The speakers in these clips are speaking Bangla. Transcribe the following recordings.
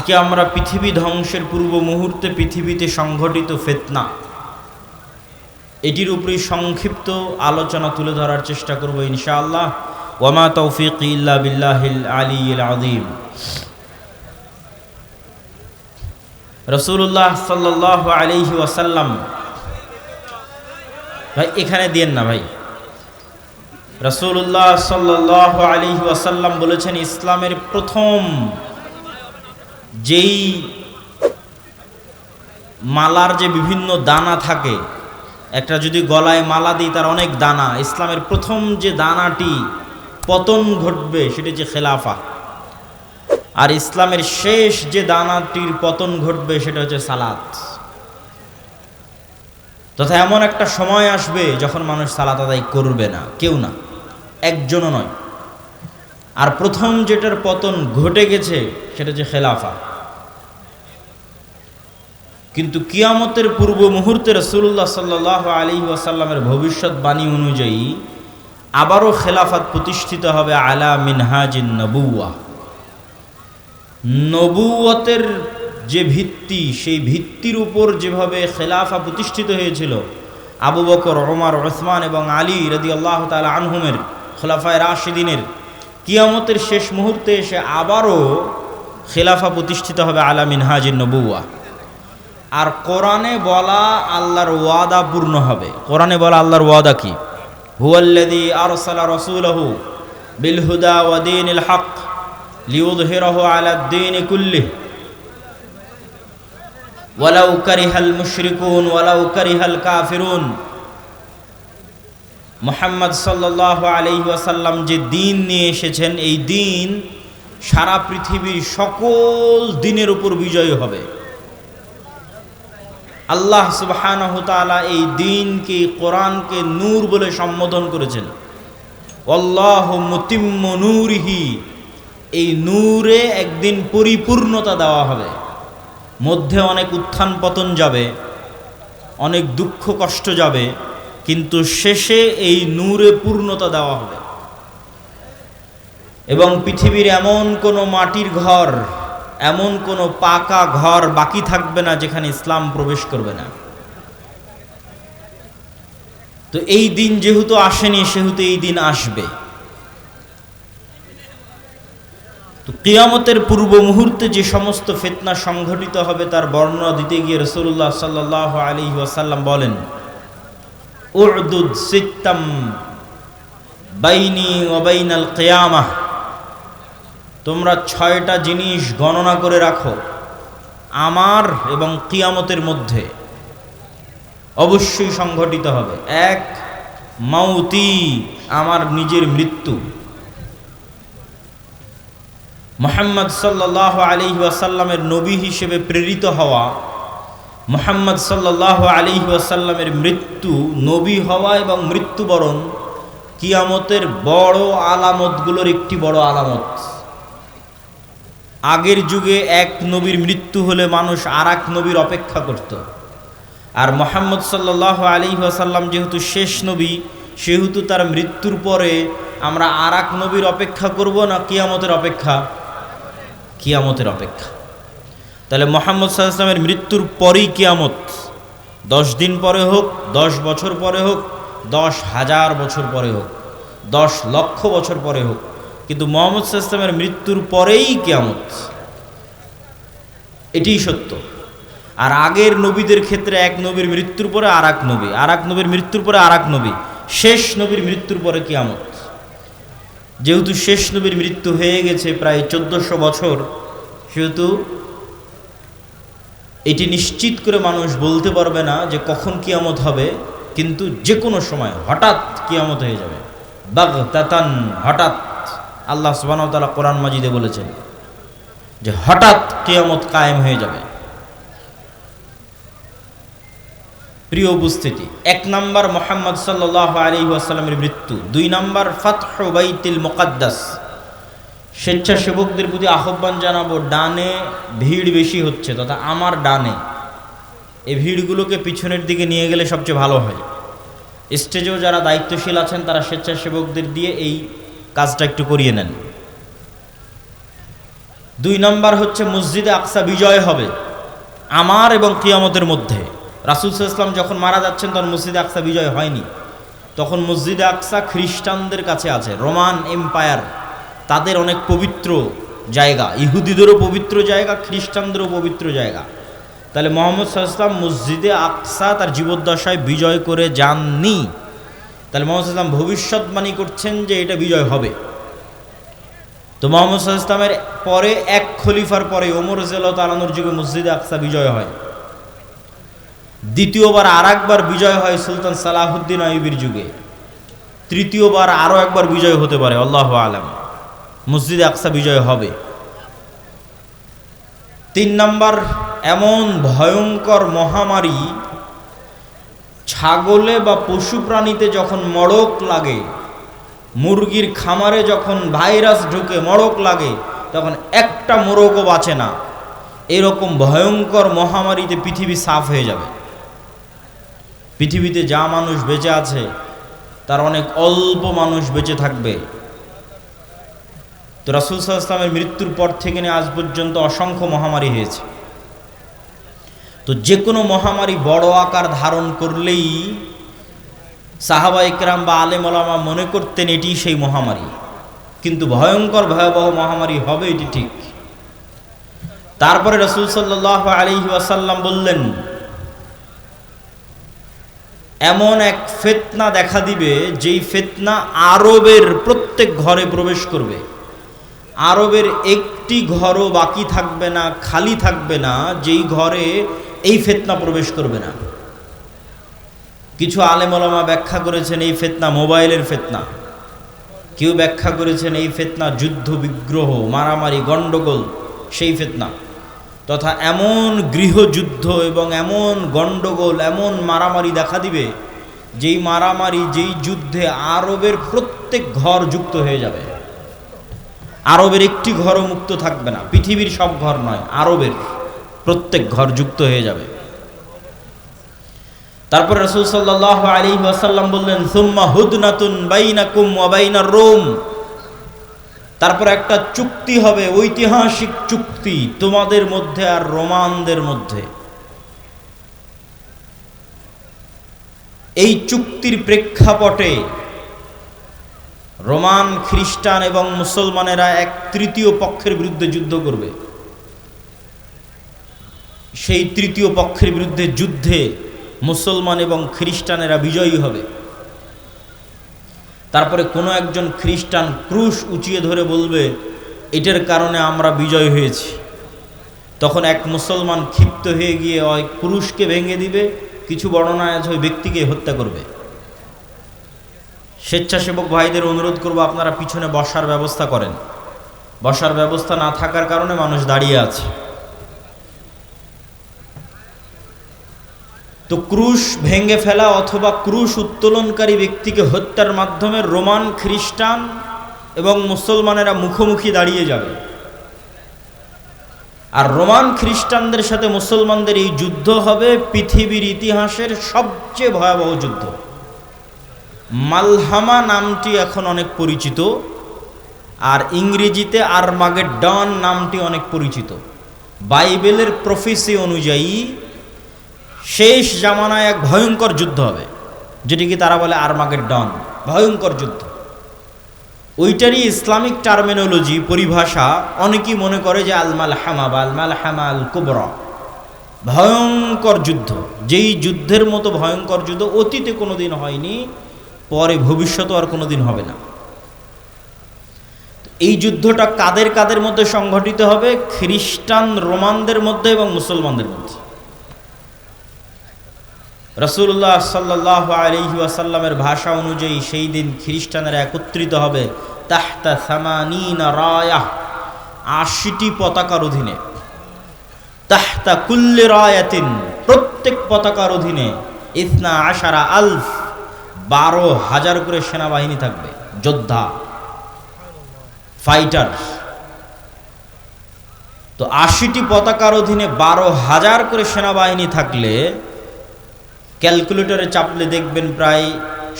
আজকে আমরা পৃথিবী ধ্বংসের পূর্ব মুহূর্তে পৃথিবীতে সংঘটিত ফিতনা এটির উপরই সংক্ষিপ্ত আলোচনা তুলে ধরার চেষ্টা করব ইনশাআল্লাহ। ওয়ামা তৌফিকি ইল্লা বিল্লাহিল আলিয়্যিল আযীম। রাসূলুল্লাহ সাল্লাল্লাহু আলাইহি ওয়াসাল্লাম, ভাই এখানে দিয়েন না ভাই। রাসূলুল্লাহ সাল্লাল্লাহু আলাইহি ওয়াসাল্লাম বলেছেন, ইসলামের প্রথম যেই মালার যে বিভিন্ন দানা থাকে, একটা যদি গলায় মালা দিই তার অনেক দানা, ইসলামের প্রথম যে দানাটি পতন ঘটবে সেটি যে খেলাফা, আর ইসলামের শেষ যে দানাটির পতন ঘটবে সেটা হচ্ছে সালাত। তথা এমন একটা সময় আসবে যখন মানুষ সালাত আদায় করবে না, কেউ না, একজনও নয়। আর প্রথম যেটার পতন ঘটে গেছে সেটা হচ্ছে খেলাফা। কিন্তু কিয়ামতের পূর্ব মুহূর্তে রাসূলুল্লাহ সাল্লাল্লাহু আলাইহি ওয়াসাল্লামের ভবিষ্যৎবাণী অনুযায়ী আবারও খেলাফত প্রতিষ্ঠিত হবে আলা মিনহাজিন নবুওয়া। নবুয়তের যে ভিত্তি, সেই ভিত্তির উপর যেভাবে খেলাফা প্রতিষ্ঠিত হয়েছিল আবু বকর, ওমর, উসমান এবং আলী রাদিয়াল্লাহু তাআলা আনহুমের খোলাফায়ে রাশিদিনের, কিয়ামতের শেষ মুহূর্তে এসে আবারও খেলাফা প্রতিষ্ঠিত হবে আলা মিনহাজিন নবুওয়া। আর কোরআনে বলা আল্লাহর ওয়াদা পূর্ণ হবে। কোরআনে বলা আল্লাহর ওয়াদা কি? হুয়াল্লাযী আরসালা রাসূলাহু বিল হুদা ওয়া দীনিল হক লিইয়ুযহিরাহু আলাদ দীনি কুল্লিহি ওয়ালাউ কারিহাল মুশরিকুন ওয়ালাউ কারিহাল কাফিরুন। মুহাম্মদ সাল্লাল্লাহু আলাইহি ওয়াসাল্লাম যে দ্বীন নিয়ে এসেছেন, এই দ্বীন সারা পৃথিবীর সকল দ্বীনের উপর বিজয়ী হবে। আল্লাহ সুবহানাহু তাআলা এই দ্বীনকে, কোরআনকে নূর বলে সম্বোধন করেছেন। আল্লাহু মুতিম্মু নূরিহি, এই নূরে একদিন পরিপূর্ণতা দেওয়া হবে। মধ্যে অনেক উত্থান পতন যাবে, অনেক দুঃখ কষ্ট যাবে, কিন্তু শেষে এই নূরে পূর্ণতা দেওয়া হবে। এবং পৃথিবীর এমন কোনো মাটির ঘর, এমন কোনো পাকা ঘর বাকি থাকবে না যেখানে ইসলাম প্রবেশ করবে না। তো এই দিন যেহেতু আসেনি, সেহেতু এই দিন আসবে। তো কিয়ামতের পূর্ব মুহূর্তে যে সমস্ত ফিতনা সংঘটিত হবে তার বর্ণনা দিতে গিয়ে রাসূলুল্লাহ সাল্লাল্লাহু আলাইহি ওয়াসাল্লাম বলেন, উ'দুদ সিত্তাম বাইনি ওয়া বাইনাল কিয়ামাহ, তোমরা 6টা জিনিস গণনা করে রাখো আমার এবং কিয়ামতের মধ্যে অবশ্যই সংঘটিত হবে। 1, মাউতি, আমার নিজের মৃত্যু। মুহাম্মদ সাল্লাল্লাহু আলাইহি ওয়াসাল্লামের নবী হিসেবে প্রেরিত হওয়া, মুহাম্মদ সাল্লাল্লাহু আলাইহি ওয়াসাল্লামের মৃত্যু, নবী হওয়া এবং মৃত্যুবরণ কিয়ামতের বড় আলামতগুলোর একটি বড় আলামত। আগের যুগে এক নবীর মৃত্যু হলে মানুষ আর এক নবীর অপেক্ষা করত। আর মুহাম্মদ সাল্লাল্লাহু আলাইহি ওয়াসাল্লাম যেহেতু শেষ নবী, সেহেতু তার মৃত্যুর পরে আমরা আর এক নবীর অপেক্ষা করব না কিয়ামতের অপেক্ষা? কিয়ামতের অপেক্ষা। তাহলে মুহাম্মদ সাল্লাল্লাহু আলাইহি ওয়াসাল্লামের মৃত্যুর পরেই কিয়ামত। 10 দিন পরে হোক, 10 বছর পরে হোক, 10,000 বছর পরে হোক, 10 লক্ষ বছর পরে হোক, কিন্তু মুহাম্মদ সাল্লাল্লাহু আলাইহি ওয়াসাল্লামের মৃত্যুর পরেই কিয়ামত। এটিই সত্য। আর আগের নবীদের ক্ষেত্রে এক নবীর মৃত্যুর পরে আর এক নবী, আর এক নবীর মৃত্যুর পরে আর এক নবী, শেষ নবীর মৃত্যুর পরে কিয়ামত। যেহেতু শেষ নবীর মৃত্যু হয়ে গেছে প্রায় 1400 বছর, সেহেতু এটি নিশ্চিত করে মানুষ বলতে পারবে না যে কখন কিয়ামত হবে, কিন্তু যে কোনো সময় হঠাৎ কিয়ামত হয়ে যাবে। বাগতাতান, হঠাৎ। আল্লাহ সুবহানাহু ওয়া তাআলা কোরআন মাজিদে বলেছেন যে হঠাৎ কিয়ামত কায়েম হয়ে যাবে। প্রিয় উপস্থিতি, 1 নাম্বার মুহাম্মদ সাল্লাল্লাহু আলাইহি ওয়াসাল্লামের মৃত্যু। 2 নাম্বার ফাতহু বাইতুল মুকাদ্দাস। স্বেচ্ছাসেবকদের প্রতি আহ্বান জানাবো, ডানে ভিড় বেশি হচ্ছে, তথা আমার ডানে, এই ভিড়গুলোকে পিছনের দিকে নিয়ে গেলে সবচেয়ে ভালো হয়। স্টেজেও যারা দায়িত্বশীল আছেন তারা স্বেচ্ছাসেবকদের দিয়ে এই কাজটা একটু করিয়ে নেন। 2 নম্বর হচ্ছে মসজিদে আকসা বিজয় হবে আমার এবং কিয়ামতের মধ্যে। রাসূল সাল্লাল্লাহু আলাইহি ওয়াসাল্লাম যখন মারা যাচ্ছেন তখন মসজিদে আকসা বিজয় হয়নি, তখন মসজিদে আকসা খ্রিস্টানদের কাছে আছে। রোমান এম্পায়ার তাদের অনেক পবিত্র জায়গা, ইহুদিদেরও পবিত্র জায়গা, খ্রিস্টানদেরও পবিত্র জায়গা। তাহলে মুহাম্মদ সাল্লাল্লাহু আলাইহি ওয়াসাল্লাম মসজিদে আকসা তার জীবদ্দশায় বিজয় করে যাননি। তাহলে মুহাম্মদ সাল্লাল্লাহু আলাইহি ওয়াসাল্লাম ভবিষ্যৎবাণী করছেন যে এটা বিজয় হবে। তো মুহাম্মদ সাল্লাল্লাহু আলাইহি ওয়াসাল্লামের পরে এক খলিফার পরে ওমর রাদিয়াল্লাহু তাআলা আনহুর যুগে মসজিদে আকসা বিজয় হয়। দ্বিতীয়বার আর একবার বিজয় হয় সুলতান সালাহুদ্দিন আইয়ুবীর যুগে। তৃতীয়বার আরও একবার বিজয় হতে পারে, আল্লাহু আলাম। মসজিদে আকসা বিজয় হবে। 3 নম্বর, এমন ভয়ঙ্কর মহামারী ছাগলে বা পশু প্রাণীতে যখন মড়ক লাগে, মুরগির খামারে যখন ভাইরাস ঢুকে মড়ক লাগে, তখন একটা মোরগও বাঁচে না। এরকম ভয়ঙ্কর মহামারীতে পৃথিবী সাফ হয়ে যাবে। পৃথিবীতে যা মানুষ বেঁচে আছে তার অনেক অল্প মানুষ বেঁচে থাকবে। তো রাসূল সাল্লাল্লাহু আলাইহি ওয়াসাল্লামের মৃত্যুর পর থেকে নিয়ে আজ পর্যন্ত অসংখ্য মহামারী হয়েছে। তো যে কোনো মহামারী বড় আকার ধারণ করলেই সাহাবা ইকরাম বা আলেম ওলামা মনে করতেন এটি সেই মহামারী, কিন্তু ভয়ঙ্কর ভয়াবহ মহামারী হবে এটি ঠিক। তারপরে রাসূল সাল্লাল্লাহু আলাইহি ওয়াসাল্লাম বললেন, এমন এক ফিতনা দেখা দিবে যেই ফিতনা আরবের প্রত্যেক ঘরে প্রবেশ করবে। আরবের একটি ঘরও বাকি থাকবে না, খালি থাকবে না যেই ঘরে এই ফিতনা প্রবেশ করবে না। কিছু আলেম ওলামা ব্যাখ্যা করেছেন এই ফিতনা মোবাইলের ফিতনা, কেউ ব্যাখ্যা করেছেন এই ফিতনা যুদ্ধ বিগ্রহ মারামারি গণ্ডগোল সেই ফিতনা, তথা এমন গৃহযুদ্ধ এবং এমন গণ্ডগোল এমন মারামারি দেখা দিবে যেই মারামারি যেই যুদ্ধে আরবের প্রত্যেক ঘর যুক্ত হয়ে যাবে। আরবের একটি ঘরও মুক্ত থাকবে না, পৃথিবীর সব ঘর নয়, আরবের প্রত্যেক ঘর যুক্ত হয়ে যাবে। তারপর রাসূল সাল্লাল্লাহু আলাইহি ওয়াসাল্লাম বললেন, সুম্মা হুদনাতুন বাইনাকুম ওয়া বাইনার রোম, তারপর একটা চুক্তি হবে, ঐতিহাসিক চুক্তি তোমাদের মধ্যে আর রোমানদের মধ্যে। এই চুক্তির প্রেক্ষাপটে রোমান খ্রিস্টান এবং মুসলমানেরা এক তৃতীয় পক্ষের বিরুদ্ধে যুদ্ধ করবে। সেই তৃতীয় পক্ষের বিরুদ্ধে যুদ্ধে মুসলমান এবং খ্রিস্টানেরা বিজয়ী হবে। তারপরে কোনো একজন খ্রিস্টান ক্রুশ উঁচিয়ে ধরে বলবে এটার কারণে আমরা বিজয় হয়েছি। তখন এক মুসলমান ক্ষিপ্ত হয়ে গিয়ে ওই ক্রুশকে ভেঙে দিবে, কিছু বর্ণনায় আছে ওই ব্যক্তিকে হত্যা করবে। স্বেচ্ছাসেবক ভাইদের অনুরোধ করব আপনারা পিছনে বসার ব্যবস্থা করেন। বসার ব্যবস্থা না থাকার কারণে মানুষ দাঁড়িয়ে আছে। তো ক্রুশ ভেঙে ফেলা অথবা ক্রুশ উত্তোলনকারী ব্যক্তিকে হত্যার মাধ্যমে রোমান খ্রিস্টান এবং মুসলমানেরা মুখোমুখি দাঁড়িয়ে যাবে। আর রোমান খ্রিস্টানদের সাথে মুসলমানদের এই যুদ্ধ হবে পৃথিবীর ইতিহাসের সবচেয়ে ভয়াবহ যুদ্ধ। মালহামা নামটি এখন অনেক পরিচিত, আর ইংরেজিতে আরমাগেডন নামটি অনেক পরিচিত। বাইবেলের প্রফেসি অনুযায়ী শেষ জামানায় এক ভয়ঙ্কর যুদ্ধ হবে, যেটিকে তারা বলে আরমাগেডন, ভয়ঙ্কর যুদ্ধ। ওইটারই ইসলামিক টার্মিনোলজি পরিভাষা অনেকেই মনে করে যে আল মালহামা বা আল মালহামা আল কুবরা, ভয়ঙ্কর যুদ্ধ। যেই যুদ্ধের মতো ভয়ঙ্কর যুদ্ধ অতীতে কোনোদিন হয়নি, পরে ভবিষ্যতে আর কোনোদিন হবে না। এই যুদ্ধটা কাদের কাদের মধ্যে সংঘটিত হবে? খ্রিস্টান রোমানদের মধ্যে এবং মুসলমানদের মধ্যে। রাসূলুল্লাহ সাল্লাল্লাহু আলাইহি ওয়াসাল্লামের ভাষা অনুযায়ী সেই দিন খ্রিস্টানেরা একত্রিত হবে তাহতা সামানিনা রায়াহ, ৮০টি পতাকার অধীনে। তাহতা কুল্লি রায়াতিন, প্রত্যেক পতাকার অধীনে ১২ ১২,০০০ করে সেনাবাহিনী থাকবে, যোদ্ধা, ফাইটার। তো ৮০টি পতাকার অধীনে ১২,০০০ করে সেনাবাহিনী থাকলে ক্যালকুলেটরে চাপলে দেখবেন প্রায়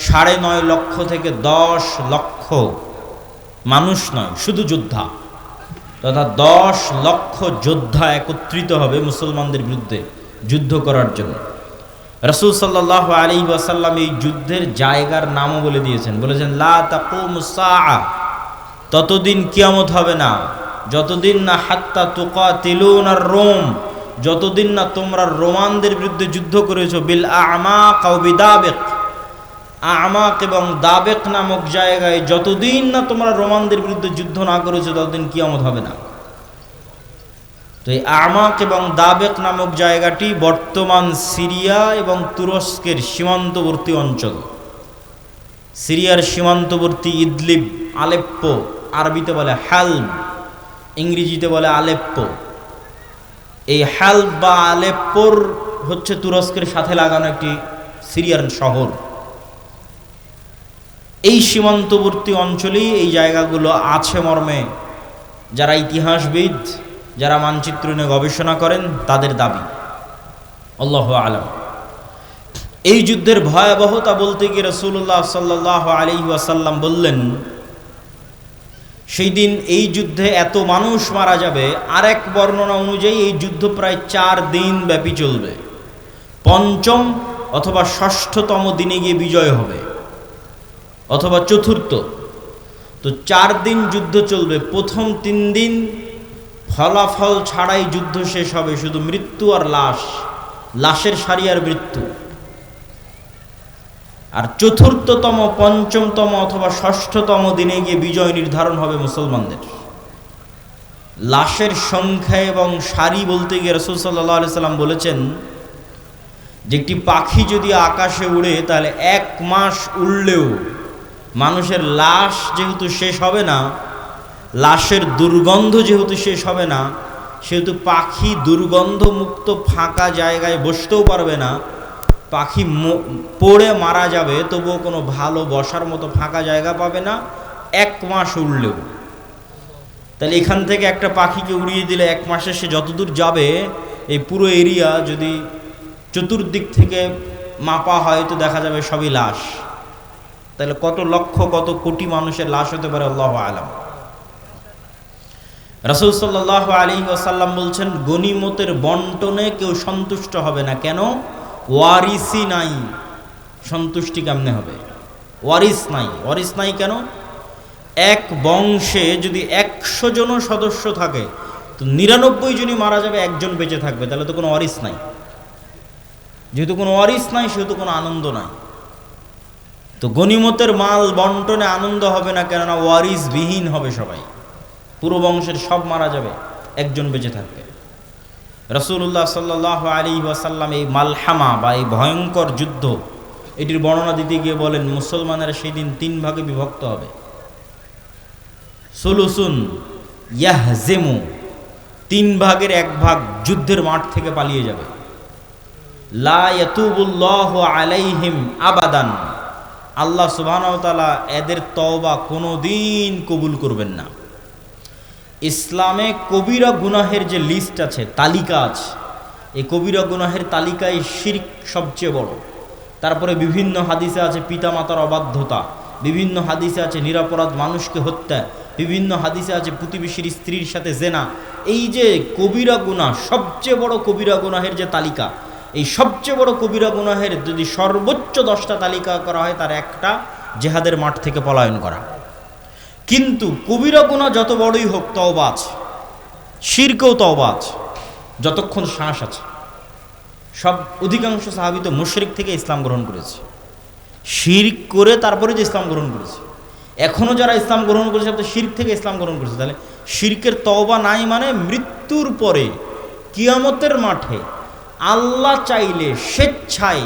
৯.৫ লক্ষ থেকে ১০ লক্ষ মানুষ নয়, শুধু যোদ্ধা। তথা 10 লক্ষ যোদ্ধা একত্রিত হবে মুসলমানদের বিরুদ্ধে যুদ্ধ করার জন্য। রাসূল সাল্লাল্লাহু আলাইহি ওয়াসাল্লাম এই যুদ্ধের জায়গার নামও বলে দিয়েছেন, বলেছেন লা তাকুমুস সাআ, ততদিন কিয়ামত হবে না যতদিন না হাত্তা তুকাতিলুনার রোম, যতদিন না তোমরা রোমানদের বিরুদ্ধে যুদ্ধ করেছো বিল আমাক আও বিদাবিক, আমাক এবং দাবেক নামক জায়গায় যতদিন না তোমরা রোমানদের বিরুদ্ধে যুদ্ধ না করেছো ততদিন কিয়ামত হবে না। তো এই আমাক এবং দাবেক নামক জায়গাটি বর্তমান সিরিয়া এবং তুরস্কের সীমান্তবর্তী অঞ্চল। সিরিয়ার সীমান্তবর্তী ইদলিব, আলেপ্পো, আরবিতে বলে হালব, ইংরেজিতে বলে আলেপ্পো। এই হালব বা আলেপ্পোর হচ্ছে তুরস্কের সাথে লাগানো একটি সিরিয়ার শহর। এই সীমান্তবর্তী অঞ্চলেই এই জায়গাগুলো আছে মর্মে যারা ইতিহাসবিদ, যারা মানচিত্র নিয়ে গবেষণা করেন তাদের দাবি। আল্লাহু আলাম। এই যুদ্ধের ভয়াবহতা বলতে গিয়ে রাসূলুল্লাহ সাল্লাল্লাহু আলাইহি ওয়াসাল্লাম বললেন, সেই দিন এই যুদ্ধে এত মানুষ মারা যাবে। আর এক বর্ণনা অনুযায়ী এই যুদ্ধ প্রায় 4 দিন ব্যাপী চলবে, পঞ্চম অথবা ষষ্ঠতম দিনে গিয়ে বিজয় হবে, অথবা চতুর্থ। তো 4 দিন যুদ্ধ চলবে। প্রথম 3 দিন ফলাফল ছাড়াই যুদ্ধ শেষ হবে, শুধু মৃত্যু আর লাশ, লাশের সারি আর মৃত্যু। আর চতুর্থতম, পঞ্চমতম অথবা ষষ্ঠতম দিনে গিয়ে বিজয় নির্ধারণ হবে মুসলমানদের। লাশের সংখ্যা এবং সারি বলতে গিয়ে রাসূল সাল্লাল্লাহু আলাইহি সাল্লাম বলেছেন যে একটি পাখি যদি আকাশে উড়ে তাহলে 1 মাস উড়লেও মানুষের লাশ যেহেতু শেষ হবে না, লাশের দুর্গন্ধ যেহেতু শেষ হবে না, সেহেতু পাখি দুর্গন্ধমুক্ত ফাঁকা জায়গায় বসতেও পারবে না। পাখি পড়ে মারা যাবে, তবুও কোনো ভালো বসার মতো ফাঁকা জায়গা পাবে না 1 মাস উড়লেও। তাহলে এখান থেকে একটা পাখিকে উড়িয়ে দিলে 1 মাসে সে যতদূর যাবে, এই পুরো এরিয়া যদি চতুর্দিক থেকে মাপা হয় তো দেখা যাবে সবই লাশ। তাহলে কত লক্ষ, কত কোটি মানুষের লাশ হতে পারে আল্লাহু আলাম। রাসূল সাল্লাল্লাহু আলাইহি ওয়াসাল্লাম বলছেন, গনিমতের বন্টনে কেউ সন্তুষ্ট হবে না। কেন? ওয়ারিসই নাই। সন্তুষ্টি কেমনে হবে? ওয়ারিস নাই। ওয়ারিস নাই কেন? এক বংশে যদি 100 জন সদস্য থাকে তো 99 জনই মারা যাবে, একজন বেঁচে থাকবে, তাহলে তো কোনো ওয়ারিস নাই। যেহেতু কোনো ওয়ারিস নাই সেহেতু কোনো আনন্দ নাই। তো গনিমতের মাল বন্টনে আনন্দ হবে না, কেননা ওয়ারিস বিহীন হবে সবাই। পুরো বংশের সব মারা যাবে, একজন বেঁচে থাকবে। রাসূলুল্লাহ সাল্লাল্লাহু আলাইহি ওয়াসাল্লাম এই মালহামা বা এই ভয়ঙ্কর যুদ্ধ, এটির বর্ণনা দিতে গিয়ে বলেন, মুসলমানেরা সেই দিন 3 ভাগে বিভক্ত হবে। সুলুসুন ইয়াহজিমু, 3 ভাগের 1 ভাগ যুদ্ধের মাঠ থেকে পালিয়ে যাবে। লা ইয়াতুবুল্লাহু আলাইহিম আবাদান, আল্লাহ সুবহানাহু ওয়া তাআলা এদের তওবা কোনোদিন কবুল করবেন না। ইসলামে কবিরা গুনাহের যে লিস্ট আছে, তালিকা আছে, এই কবিরা গুনাহের তালিকায় শিরক সবচেয়ে বড়। তারপরে বিভিন্ন হাদিসে আছে পিতামাতার অবাধ্যতা, বিভিন্ন হাদিসে আছে নিরপরাধ মানুষকে হত্যা, বিভিন্ন হাদিসে আছে প্রতিবেশীর স্ত্রীর সাথে জেনা। এই যে কবিরা গুনাহ, সবচেয়ে বড় কবিরা গুনাহের যে তালিকা, এই সবচেয়ে বড় কবিরা গুনাহের যদি সর্বোচ্চ 10টা তালিকা করা হয়, তার একটা জিহাদের মাঠ থেকে পলায়ন করা। কিন্তু কবিরা গুনাহ যত বড়ই হোক, তওবা আছে, শিরকেও তওবা আছে, যতক্ষণ শ্বাস আছে। সব অধিকাংশ সাহাবী তো মুশরিক থেকে ইসলাম গ্রহণ করেছে, শিরক করে তারপরে যে ইসলাম গ্রহণ করেছে। এখনও যারা ইসলাম গ্রহণ করেছে তারা শিরক থেকে ইসলাম গ্রহণ করেছে। তাহলে শিরকের তওবা নাই মানে মৃত্যুর পরে কিয়ামতের মাঠে আল্লাহ চাইলে স্বেচ্ছায়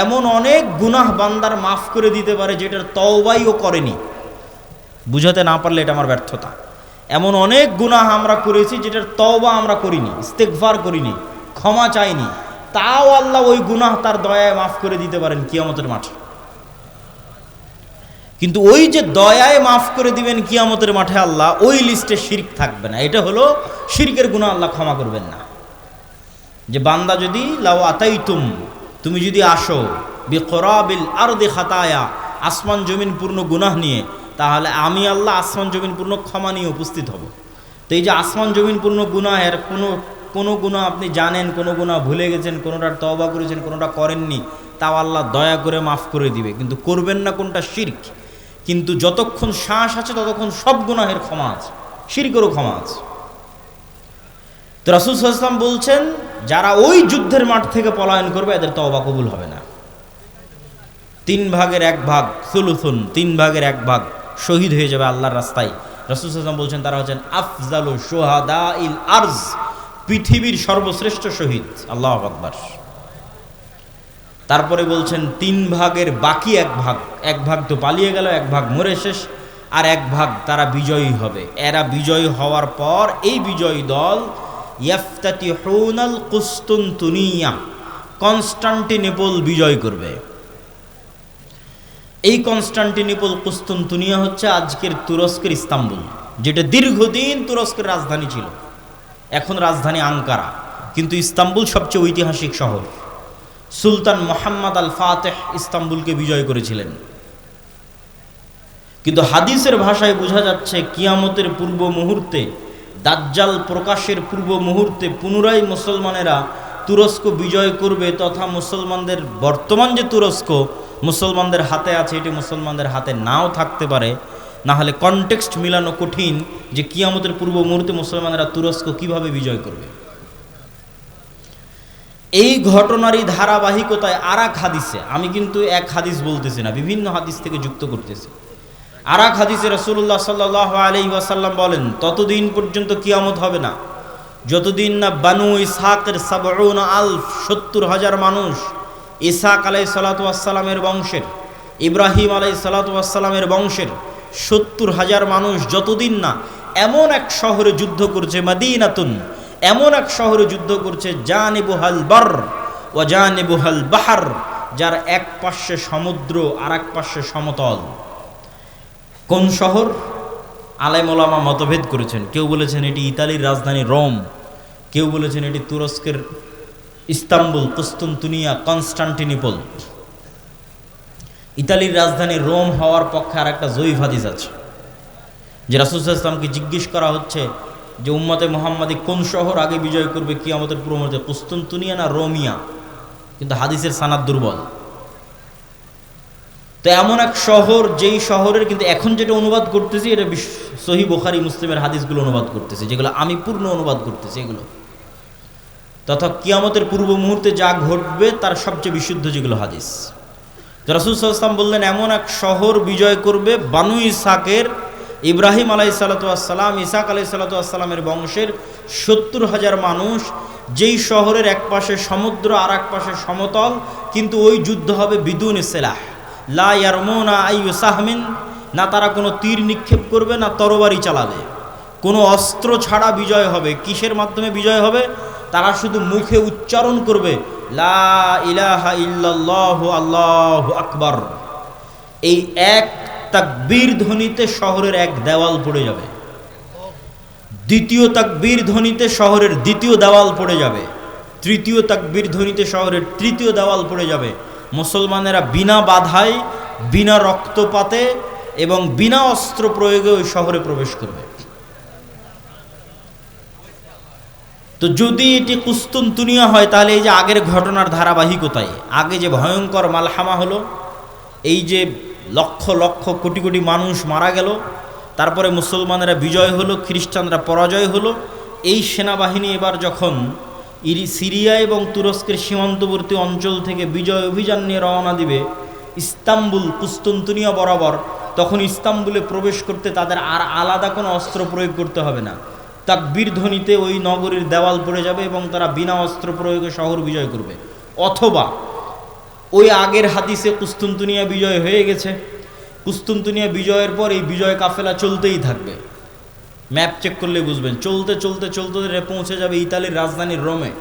এমন অনেক গুনাহ বান্দার মাফ করে দিতে পারে যেটার তওবাই ও করেনি। বুঝাতে না পারলে এটা আমার ব্যর্থতা। এমন অনেক গুনাহ আমরা করেছি যেটার তওবা আমরা করিনি, ইস্তেগফার করিনি, ক্ষমা চাইনি, তাও আল্লাহ ওই গুনাহ তার দয়ায় মাফ করে দিতে পারেন কিয়ামতের মাঠে। কিন্তু ওই যে দয়ায় মাফ করে দিবেন কিয়ামতের মাঠে আল্লাহ, ওই লিস্টে শিরক থাকবে না। এটা হলো শিরকের গুনাহ আল্লাহ ক্ষমা করবেন না। যে বান্দা যদি লাউ আতাইতুম, তুমি যদি আসো বিকরাবিল আরদি খাতায়া, আসমান জমিন পূর্ণ গুনাহ নিয়ে, তাহলে আমি আল্লাহ আসমান জমিন পূর্ণ ক্ষমা নিয়ে উপস্থিত হব। তো এই যে আসমান জমিন পূর্ণ গুনাহের কোনো গুনাহ আপনি জানেন, কোনো গুনাহ ভুলে গেছেন, কোনোটার তওবা করেছেন, কোনোটা করেননি, তাও আল্লাহ দয়া করে মাফ করে দিবে, কিন্তু করবেন না কোনটা? শিরক। কিন্তু যতক্ষণ শ্বাস আছে ততক্ষণ সব গুনাহের ক্ষমা আছে, শিরকেরও ক্ষমা আছে। তো রাসূল সাল্লাল্লাহু আলাইহি ওয়াসাল্লাম বলছেন, যারা ওই যুদ্ধের মাঠ থেকে পলায়ন করবে এদের তওবা কবুল হবে না। 3 ভাগের 1 ভাগ, সুলুসুন, 3 ভাগের 1 ভাগ শহীদ হয়ে যাবে আল্লাহর রাস্তায়। রাসূল সাল্লাল্লাহু আলাইহি ওয়াসাল্লাম বলছেন তারা হচ্ছেন আফজালু শুহাদাইল আরজ, পৃথিবীর সর্বশ্রেষ্ঠ শহীদ। আল্লাহু আকবার। তারপরে বলছেন 3 ভাগের বাকি 1 ভাগ, 1 ভাগ তো পালিয়ে গেল, 1 ভাগ মরে শেষ, আর 1 ভাগ তারা বিজয়ী হবে। এরা বিজয়ী হওয়ার পর এই বিজয়ী দল ইয়াফতাতিহুনাল কুস্তুনতুনিয়া, কনস্টান্টিনোপল বিজয় করবে। এই কনস্টান্টিনোপল কুস্তুনতুনিয়া হচ্ছে আজকের তুরস্কের ইস্তাম্বুল, যেটা দীর্ঘদিন তুরস্কের রাজধানী ছিল। এখন রাজধানী আঙ্কারা, কিন্তু ইস্তাম্বুল সবচেয়ে ঐতিহাসিক শহর। সুলতান মুহাম্মদ আল ফাতেহ ইস্তাম্বুলকে বিজয় করেছিলেন। কিন্তু হাদিসের ভাষায় বোঝা যাচ্ছে কিয়ামতের পূর্ব মুহূর্তে, দাজ্জাল প্রকাশের পূর্ব মুহূর্তে পুনরায় মুসলমানেরা তুরস্ক বিজয় করবে, তথা মুসলমানদের বর্তমান যে তুরস্ক মুসলমানদের হাতে আছে, এটি মুসলমানদের হাতে নাও থাকতে পারে। না হলে কনটেক্সট মিলানো কঠিন যে কিয়ামতের পূর্ব মুহূর্তে মুসলমানেরা তুরস্ক কিভাবে বিজয় করবে। এই ঘটনারই ধারাবাহিকতায় আর এক হাদিসে, আমি কিন্তু এক হাদিস বলতেছি না, বিভিন্ন হাদিস থেকে যুক্ত করতেছি। আর এক হাদিসে রাসূলুল্লাহ সাল্লাল্লাহু আলাইহি ওয়াসাল্লাম বলেন, ততদিন পর্যন্ত কিয়ামত হবে না যতদিন না বানু ইসহাকের 70,000 মানুষ, ইসহাক আলাইহিস সালাতু ওয়াস সালামের বংশের, ইব্রাহিম আলাইহিস সালাতু ওয়াস সালামের বংশের 70,000 মানুষ যতদিন না এমন এক শহরে যুদ্ধ করছে, মদিনাতুন, এমন এক শহরে যুদ্ধ করছে, জানিবুহাল বার ওয়া জানিবুহাল বাহর, যার এক পাশে সমুদ্র আর এক পাশে সমতল। কোন শহর? আলেম ওলামা মতভেদ করেছেন। কেউ বলেছেন এটি ইতালির রাজধানী রোম, কেউ বলেছেন এটি তুরস্কের ইস্তাম্বুল, কুস্তুনতুনিয়া, কনস্টান্টিনোপল। ইতালির রাজধানী রোম হওয়ার পক্ষে আর একটা জয়ীফ হাদিস আছে, যে রাসূল সাল্লাল্লাহু আলাইহি ওয়াসাল্লামকে জিজ্ঞেস করা হচ্ছে যে উম্মতে মুহাম্মাদি কোন শহর আগে বিজয় করবে কিয়ামতের পূর্ব মুহূর্তে, কুস্তুনতুনিয়া না রোমিয়া? কিন্তু হাদিসের সানাদ দুর্বল। তো এমন এক শহর, যেই শহরের, কিন্তু এখন যেটা অনুবাদ করতেছি এটা সহিহ বুখারী মুসলিমের হাদিসগুলো অনুবাদ করতেছি, যেগুলো আমি পূর্ণ অনুবাদ করতেছি এগুলো, তথা কিয়ামতের পূর্ব মুহূর্তে যা ঘটবে তার সবচেয়ে বিশুদ্ধ যেগুলো হাদিস। তো রাসূল সাল্লাল্লাহু আলাইহি ওয়াসাল্লাম বললেন এমন এক শহর বিজয় করবে বানু ইসহাকের, ইব্রাহিম আলাইহিস সালাতু ওয়াস সালাম, ইসহাক আলাইহিস সালাতু ওয়াস সালামের বংশের 70,000 মানুষ, যেই শহরের এক পাশে সমুদ্র আর এক পাশে সমতল, কিন্তু ওই যুদ্ধ হবে বিদুন সিলাহ, লা ইয়ারমুনা আইয়ু সাহমিন, না তারা কোনো তীর নিক্ষেপ করবে না তরবারি চালাবে, কোনো অস্ত্র ছাড়া বিজয় হবে। কিসের মাধ্যমে বিজয় হবে? তারা শুধু মুখে উচ্চারণ করবে লা ইলাহা ইল্লাল্লাহু আল্লাহু আকবার। এই এক তাকবীর ধ্বনিতে শহরের এক দেওয়াল পড়ে যাবে, দ্বিতীয় তাকবীর ধ্বনিতে শহরের দ্বিতীয় দেওয়াল পড়ে যাবে, তৃতীয় তাকবীর ধ্বনিতে শহরের তৃতীয় দেওয়াল পড়ে যাবে। মুসলমানেরা বিনা বাধায়, বিনা রক্তপাতে এবং বিনা অস্ত্র প্রয়োগে ওই শহরে প্রবেশ করবে। তো যদি এটি কুস্তুনতুনিয়া হয়, তাহলে এই যে আগের ঘটনার ধারাবাহিকতায়, আগে যে ভয়ঙ্কর মালহামা হলো, এই যে লক্ষ লক্ষ কোটি কোটি মানুষ মারা গেল, তারপরে মুসলমানেরা বিজয় হলো, খ্রিস্টানরা পরাজয় হলো, এই সেনাবাহিনী এবার যখন সিরিয়া এবং তুরস্কের সীমান্তবর্তী অঞ্চল থেকে বিজয় অভিযান নিয়ে রওনা দিবে ইস্তাম্বুল, কুস্তুনতুনিয়া বরাবর, তখন ইস্তাম্বুলে প্রবেশ করতে তাদের আর আলাদা কোনো অস্ত্র প্রয়োগ করতে হবে না। তাকবীর ধ্বনিতে ওই নগরীর দেওয়াল পড়ে যাবে এবং তারা বিনা অস্ত্র প্রয়োগে শহর বিজয় করবে। অথবা ওই আগের হাদিসে কুস্তুনতুনিয়া বিজয় হয়ে গেছে, কুস্তুনতুনিয়া বিজয়ের পর এই বিজয় কাফেলা চলতেই থাকবে। ম্যাপ চেক করলে বুঝবেন, চলতে চলতে চলতে পৌঁছে যাবে ইতালির রাজধানী রোমে।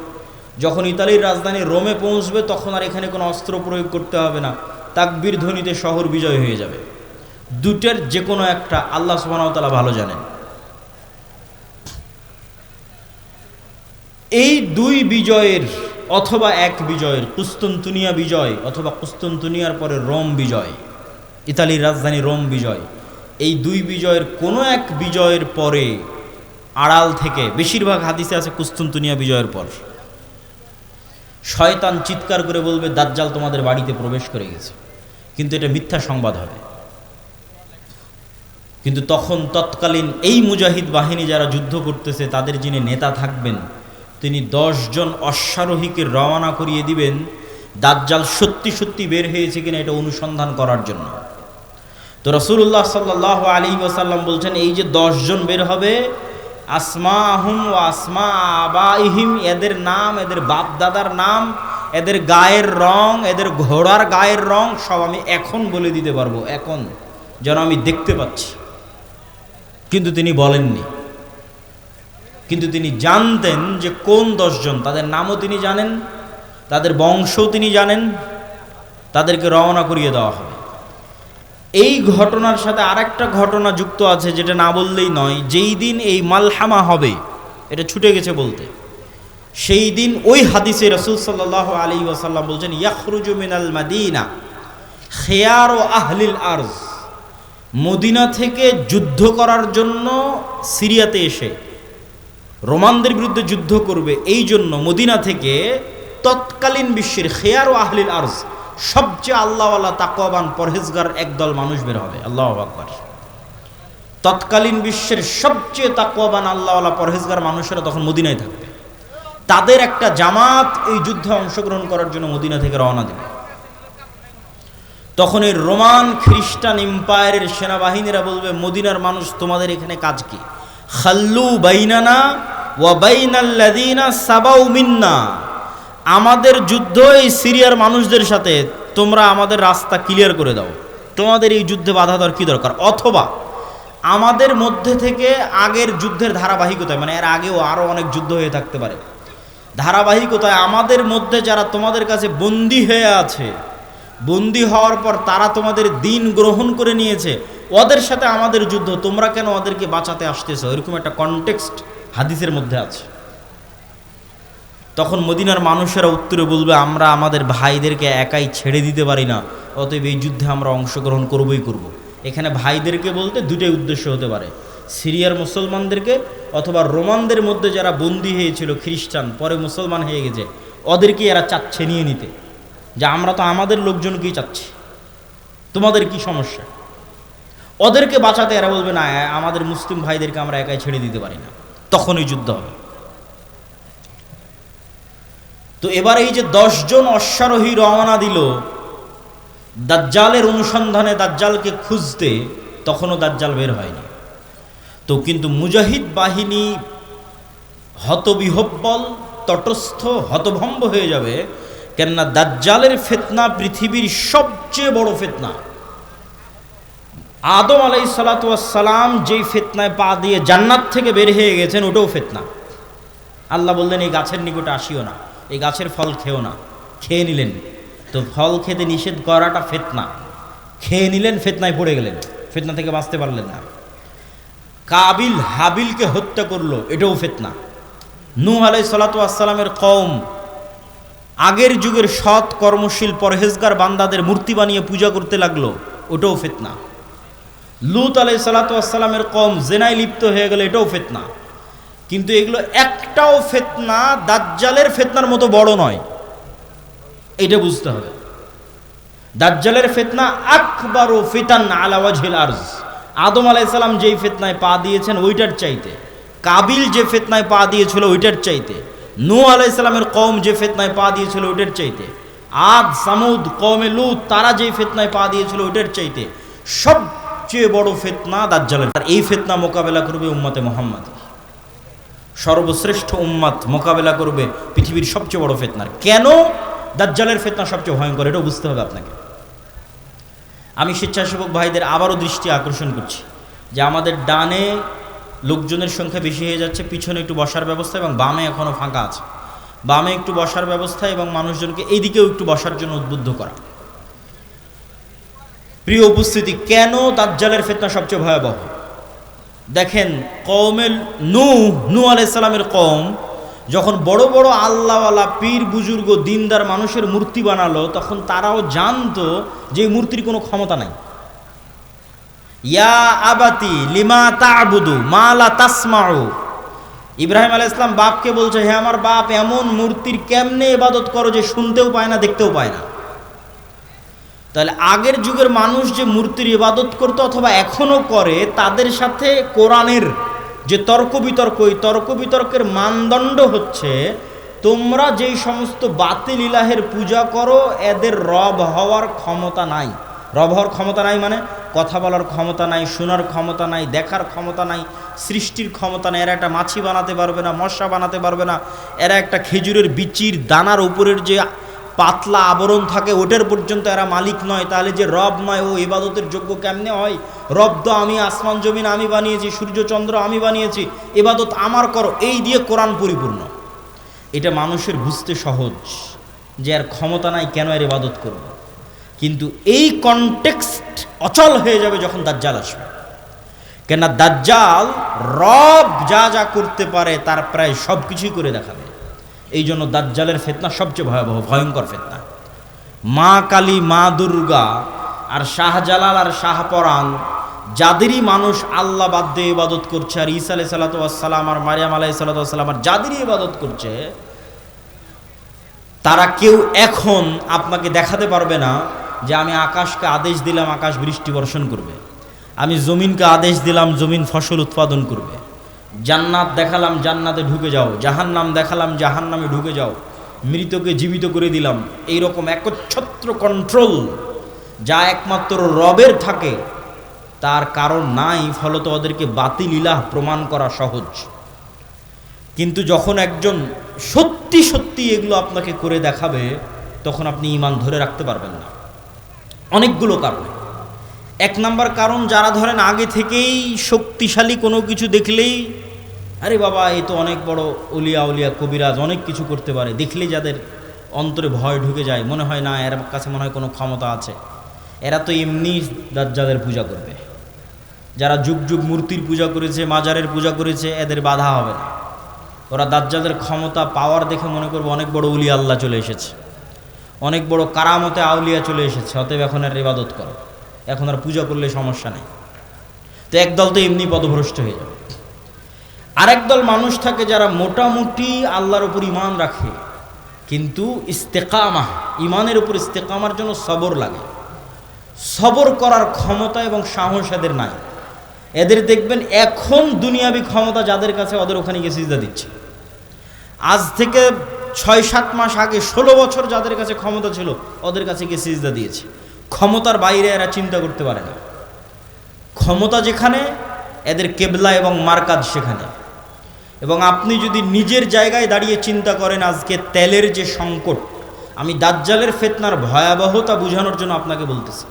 যখন ইতালির রাজধানী রোমে পৌঁছবে তখন আর এখানে কোনো অস্ত্র প্রয়োগ করতে হবে না, তাকবীর ধ্বনিতে শহর বিজয় হয়ে যাবে। দুটের যে কোনো একটা আল্লাহ সুবহানাহু ওয়া তাআলা ভালো জানেন। এই দুই বিজয়ের অথবা এক বিজয়ের, কুস্তুনতুনিয়া বিজয় অথবা কুস্তুনতুনিয়ার পরে রোম বিজয়, ইতালির রাজধানী রোম বিজয়, এই দুই বিজয়ের কোনো এক বিজয়ের পরে আড়াল থেকে, বেশিরভাগ হাদিসে আছে কুস্তুনতুনিয়া বিজয়ের পর শয়তান চিৎকার করে বলবে দাজ্জাল তোমাদের বাড়িতে প্রবেশ করে গেছে, কিন্তু এটা মিথ্যা সংবাদ হবে। কিন্তু তখন তৎকালীন এই মুজাহিদ বাহিনী যারা যুদ্ধ করতেছে তাদের যিনি নেতা থাকবেন তিনি 10 জন অশ্বারোহীকে রওনা করিয়ে দিবেন দাজ্জাল সত্যি সত্যি বের হয়েছে কিনা এটা অনুসন্ধান করার জন্য। তো রাসূলুল্লাহ সাল্লাল্লাহু আলাইহি ওয়াসাল্লাম বলছেন এই যে 10 জন বের হবে, আসমাহুম ওয়া আসমা আবাইহিম, এদের নাম, এদের বাপ দাদার নাম, এদের গায়ের রং, এদের ঘোড়ার গায়ের রং সব আমি এখন বলে দিতে পারবো, এখন যেন আমি দেখতে পাচ্ছি। কিন্তু তিনি বলেননি, কিন্তু তিনি জানতেন যে কোন 10 জন, তাদের নামও তিনি জানেন, তাদের বংশও তিনি জানেন, তাদেরকে রওনা করিয়ে দেওয়া হবে। এই ঘটনার সাথে আরেকটা ঘটনা যুক্ত আছে যেটা না বললেই নয়। যেই দিন এই মালহামা হবে, এটা ছুটে গেছে বলতে, সেই দিন ওই হাদিসে রাসূল সাল্লাল্লাহু আলাইহি ওয়াসাল্লাম বলছেন ইয়াখরুজু মিনাল মাদিনা খিয়ারু আহলিল আরজ, মদিনা থেকে যুদ্ধ করার জন্য সিরিয়াতে এসে রোমানদের বিরুদ্ধে যুদ্ধ করবে, এই জন্য মদিনা থেকে তৎকালীন বিশ্বের খিয়ারু আহলিল আরজ, সবচেয়ে আল্লাহওয়ালা তাকওয়াবান পরহেজগার একদল মানুষ বের হবে। আল্লাহু আকবার। তৎকালীন বিশ্বের সবচেয়ে তাকওয়াবান আল্লাহওয়ালা পরহেজগার মানুষেরা তখন মদিনায় থাকবে, তাদের একটা জামাত এই যুদ্ধে অংশগ্রহণ করার জন্য মদিনা থেকে রওনা দেবে। তখন এই রোমান খ্রিস্টান এম্পায়ারের সেনাবাহিনীরা বলবে মদিনার মানুষ তোমাদের এখানে কাজ কি? খাল্লু বাইনানা ওয়া বাইনাল্লাযিনা সাবাউ মিন্না, আমাদের যুদ্ধ এই সিরিয়ার মানুষদের সাথে, তোমরা আমাদের রাস্তা ক্লিয়ার করে দাও, তোমাদের এই যুদ্ধে বাধা দেওয়ার কি দরকার? অথবা আমাদের মধ্যে থেকে আগের যুদ্ধের ধারাবাহিকতায়, মানে এর আগেও আরও অনেক যুদ্ধ হয়ে থাকতে পারে, ধারাবাহিকতায় আমাদের মধ্যে যারা তোমাদের কাছে বন্দী হয়ে আছে, বন্দী হওয়ার পর তারা তোমাদের দিন গ্রহণ করে নিয়েছে, ওদের সাথে আমাদের যুদ্ধ, তোমরা কেন ওদেরকে বাঁচাতে আসতেছো? এরকম একটা কনটেক্সট হাদিসের মধ্যে আছে। তখন মদিনার মানুষেরা উত্তরে বলবে আমরা আমাদের ভাইদেরকে একাই ছেড়ে দিতে পারি না, অতএব এই যুদ্ধে আমরা অংশগ্রহণ করবই করব। এখানে ভাইদেরকে বলতে দুটোই উদ্দেশ্য হতে পারে, সিরিয়ার মুসলমানদেরকে অথবা রোমানদের মধ্যে যারা বন্দী হয়েছিল খ্রিস্টান, পরে মুসলমান হয়ে গেছে, ওদেরকে এরা চাচ্ছে নিয়ে নিতে, যে আমরা তো আমাদের লোকজনকেই চাচ্ছি, তোমাদের কি সমস্যা? ওদেরকে বাঁচাতে এরা বলবে না, আমাদের মুসলিম ভাইদেরকে আমরা একাই ছেড়ে দিতে পারি না, তখনই যুদ্ধ হবে। তো এবার এই যে 10 জন অশ্বারোহী রওনা দিল দাজ্জালের অনুসন্ধানে, দাজ্জালকে খুঁজতে, তখনও দাজ্জাল বের হয়নি। তো কিন্তু মুজাহিদ বাহিনী হতবিহব্বল, তটস্থ, হতভম্ব হয়ে যাবে, কেননা দাজ্জালের ফিতনা পৃথিবীর সবচেয়ে বড় ফিতনা। আদম আলাইহিস সালাতু ওয়াস সালাম যেই ফিতনায় পা দিয়ে জান্নাত থেকে বের হয়ে গেছেন, ওটাও ফিতনা। আল্লাহ বললেন এই গাছের নিকটে আসিও না, এই গাছের ফল খেও না, খেয়ে নিলেন। তো ফল খেতে নিষেধ করাটা ফিতনা, খেয়ে নিলেন, ফিতনায় পড়ে গেলেন, ফিতনা থেকে বাঁচতে পারলেন না। কাবিল হাবিলকে হত্যা করলো, এটাও ফিতনা। নূহ আলাইহিস সালাতু ওয়াস সালামের কওম আগের যুগের সৎ কর্মশীল পরহেজগার বান্দাদের মূর্তি বানিয়ে পূজা করতে লাগলো, ওটাও ফিতনা। লূত আলাইহিস সালাতু ওয়াস সালামের কওম জেনায় লিপ্ত হয়ে গেল, এটাও ফিতনা। কিন্তু এগুলো একটাও ফিতনা দাজ্জালের ফিতনার মতো বড় নয়, এটা বুঝতে হবে। দাজ্জালের ফিতনা আকবারু ফিতান আলা ওয়াজহিল আরজ। আদম আলাইহিস সালাম যেই ফিতনায় পা দিয়েছেন ওইটার চাইতে, কাবিল যে ফিতনায় পা দিয়েছিল ওইটার চাইতে, নূহ আলাইহিস সালামের কওম যে ফিতনায় পা দিয়েছিল ওইটার চাইতে, আদ সামুদ কওমে লূত তারা যেই ফিতনায় পা দিয়েছিল ওইটার চাইতে সবচেয়ে বড় ফিতনা দাজ্জালের। আর এই ফিতনা মোকাবেলা করবে উম্মতে মুহাম্মদ, সর্বশ্রেষ্ঠ উম্মত মোকাবেলা করবে পৃথিবীর সবচেয়ে বড় ফিতনার। কেন দাজ্জালের ফিতনা সবচেয়ে ভয়ঙ্কর, এটাও বুঝতে হবে আপনাকে। আমি স্বেচ্ছাসেবক ভাইদের আবারও দৃষ্টি আকর্ষণ করছি যে আমাদের ডানে লোকজনের সংখ্যা বেশি হয়ে যাচ্ছে, পিছনে একটু বসার ব্যবস্থা এবং বামে এখনও ফাঁকা আছে, বামে একটু বসার ব্যবস্থা এবং মানুষজনকে এইদিকেও একটু বসার জন্য উদ্বুদ্ধ করা। প্রিয় উপস্থিতি, কেন দাজ্জালের ফিতনা সবচেয়ে ভয়াবহ? দেখেন, কওমের নূহ আলাইহিস সালামের কওম যখন বড় বড় আল্লাহওয়ালা পীর বুজুর্গ দিনদার মানুষের মূর্তি বানালো, তখন তারাও জানতো যে মূর্তির কোনো ক্ষমতা নাই। ইয়া আবাতি লিমা তা'বুদু মা লা তাসমাউ ইব্রাহিম আলাইহিস সালাম বাপকে বলছে, হে আমার বাপ, এমন মূর্তির কেমনে ইবাদত করো যে শুনতেও পায় না, দেখতেও পায় না। তাহলে আগের যুগের মানুষ যে মূর্তির ইবাদত করতো অথবা এখনো করে, তাদের সাথে কোরআনের যে তর্ক বিতর্ক, এই তর্ক বিতর্কের মানদণ্ড হচ্ছে তোমরা যেই সমস্ত বাতিল ইলাহের পূজা করো এদের রব হওয়ার ক্ষমতা নাই। রব হওয়ার ক্ষমতা নাই মানে কথা বলার ক্ষমতা নাই, শোনার ক্ষমতা নাই, দেখার ক্ষমতা নাই, সৃষ্টির ক্ষমতা নাই। এরা একটা মাছি বানাতে পারবে না, মশা বানাতে পারবে না, এরা একটা খেজুরের বিচির দানার উপরের যে পাতলা আবরণ থাকে ওটার পর্যন্ত এরা মালিক নয়। তাহলে যে রব নয় ও ইবাদতের যোগ্য কেমনে হয়? রব তো আমি, আসমান জমিন আমি বানিয়েছি, সূর্য চন্দ্র আমি বানিয়েছি, ইবাদত আমার করো, এই দিয়ে কোরআন পরিপূর্ণ। এটা মানুষের বুঝতে সহজ যে এর ক্ষমতা নাই, কেন এর ইবাদত করব। কিন্তু এই কনটেক্সট অচল হয়ে যাবে যখন দাজ্জাল আসবে। কেন দাজ্জাল রব যা যা করতে পারে তার প্রায় সব কিছুই করে দেখাবে। এই জন্য দাজ্জালের ফিতনা সবচেয়ে ভয়াবহ, ভয়ঙ্কর ফিতনা। মা কালী, মা দুর্গা আর শাহজালাল আর শাহপরাণ, যাদেরই মানুষ আল্লাহ বাদ দিয়ে ইবাদত করছে, আর ঈসা আলাইহিস সালাতু ওয়াস সালাম আর মারিয়াম আলাইহিস সালাতু ওয়াস সালাম আর যাদেরই ইবাদত করছে, তারা কেউ এখন আপনাকে দেখাতে পারবে না যে আমি আকাশকে আদেশ দিলাম আকাশ বৃষ্টি বর্ষণ করবে, আমি জমিনকে আদেশ দিলাম জমিন ফসল উৎপাদন করবে, জান্নাত দেখালাম জান্নাতে ঢুকে যাও, জাহান্নাম দেখালাম জাহান্নামে ঢুকে যাও, মৃতকে জীবিত করে দিলাম। এই রকম একচ্ছত্র কন্ট্রোল যা একমাত্র রবের থাকে তার কারণ নাই, ফলত ওদেরকে বাতিল ইলাহ প্রমাণ করা সহজ। কিন্তু যখন একজন সত্যি সত্যি এগুলো আপনাকে করে দেখাবে, তখন আপনি ঈমান ধরে রাখতে পারবেন না। অনেকগুলো কারণে। এক নাম্বার কারণ, যারা ধরেন আগে থেকেই শক্তিশালী কোনো কিছু দেখলেই আরে বাবা এই তো অনেক বড় ওলিয়া উলিয়া কবিরাজ, অনেক কিছু করতে পারে, দেখলেই যাদের অন্তরে ভয় ঢুকে যায়, মনে হয় না এর কাছে মনে হয় কোনো ক্ষমতা আছে, এরা তো এমনি দাজ্জালের পূজা করবে। যারা যুগ যুগ মূর্তির পূজা করেছে, মাজারের পূজা করেছে, এদের বাধা হবে না। ওরা দাজ্জালের ক্ষমতা পাওয়ার দেখে মনে করবে অনেক বড় উলিয়া আল্লাহ চলে এসেছে, অনেক বড় কারামতে আউলিয়া চলে এসেছে, অতএব এখন আর ইবাদত করো, এখন আর পূজা করলে সমস্যা নেই। তো একদল তো এমনি পদভ্রষ্ট হয়ে যাবে। আরেক দল মানুষ থাকে যারা মোটামুটি আল্লাহর উপর ঈমান রাখে, কিন্তু ইস্তেকামা, ঈমানের উপর ইস্তেকামার জন্য সবর লাগে। সবর করার ক্ষমতা এবং সাহস এদের নাই। এদের দেখবেন এখন দুনিয়াবি ক্ষমতা যাদের কাছে, ওদের ওখানে গিয়ে সিজদা দিচ্ছে। আজ থেকে 6-7 মাস আগে 16 বছর যাদের কাছে ক্ষমতা ছিল ওদের কাছে গিয়ে সিজদা দিয়েছে। ক্ষমতার বাইরে এরা চিন্তা করতে পারে না। ক্ষমতা যেখানে, এদের কেবলা এবং মারকাজ সেখানে। এবং আপনি যদি নিজের জায়গায় দাঁড়িয়ে চিন্তা করেন, আজকে তেলের যে সংকট, আমি দাজ্জালের ফিতনার ভয়াবহতা বোঝানোর জন্য আপনাকে বলতেছি।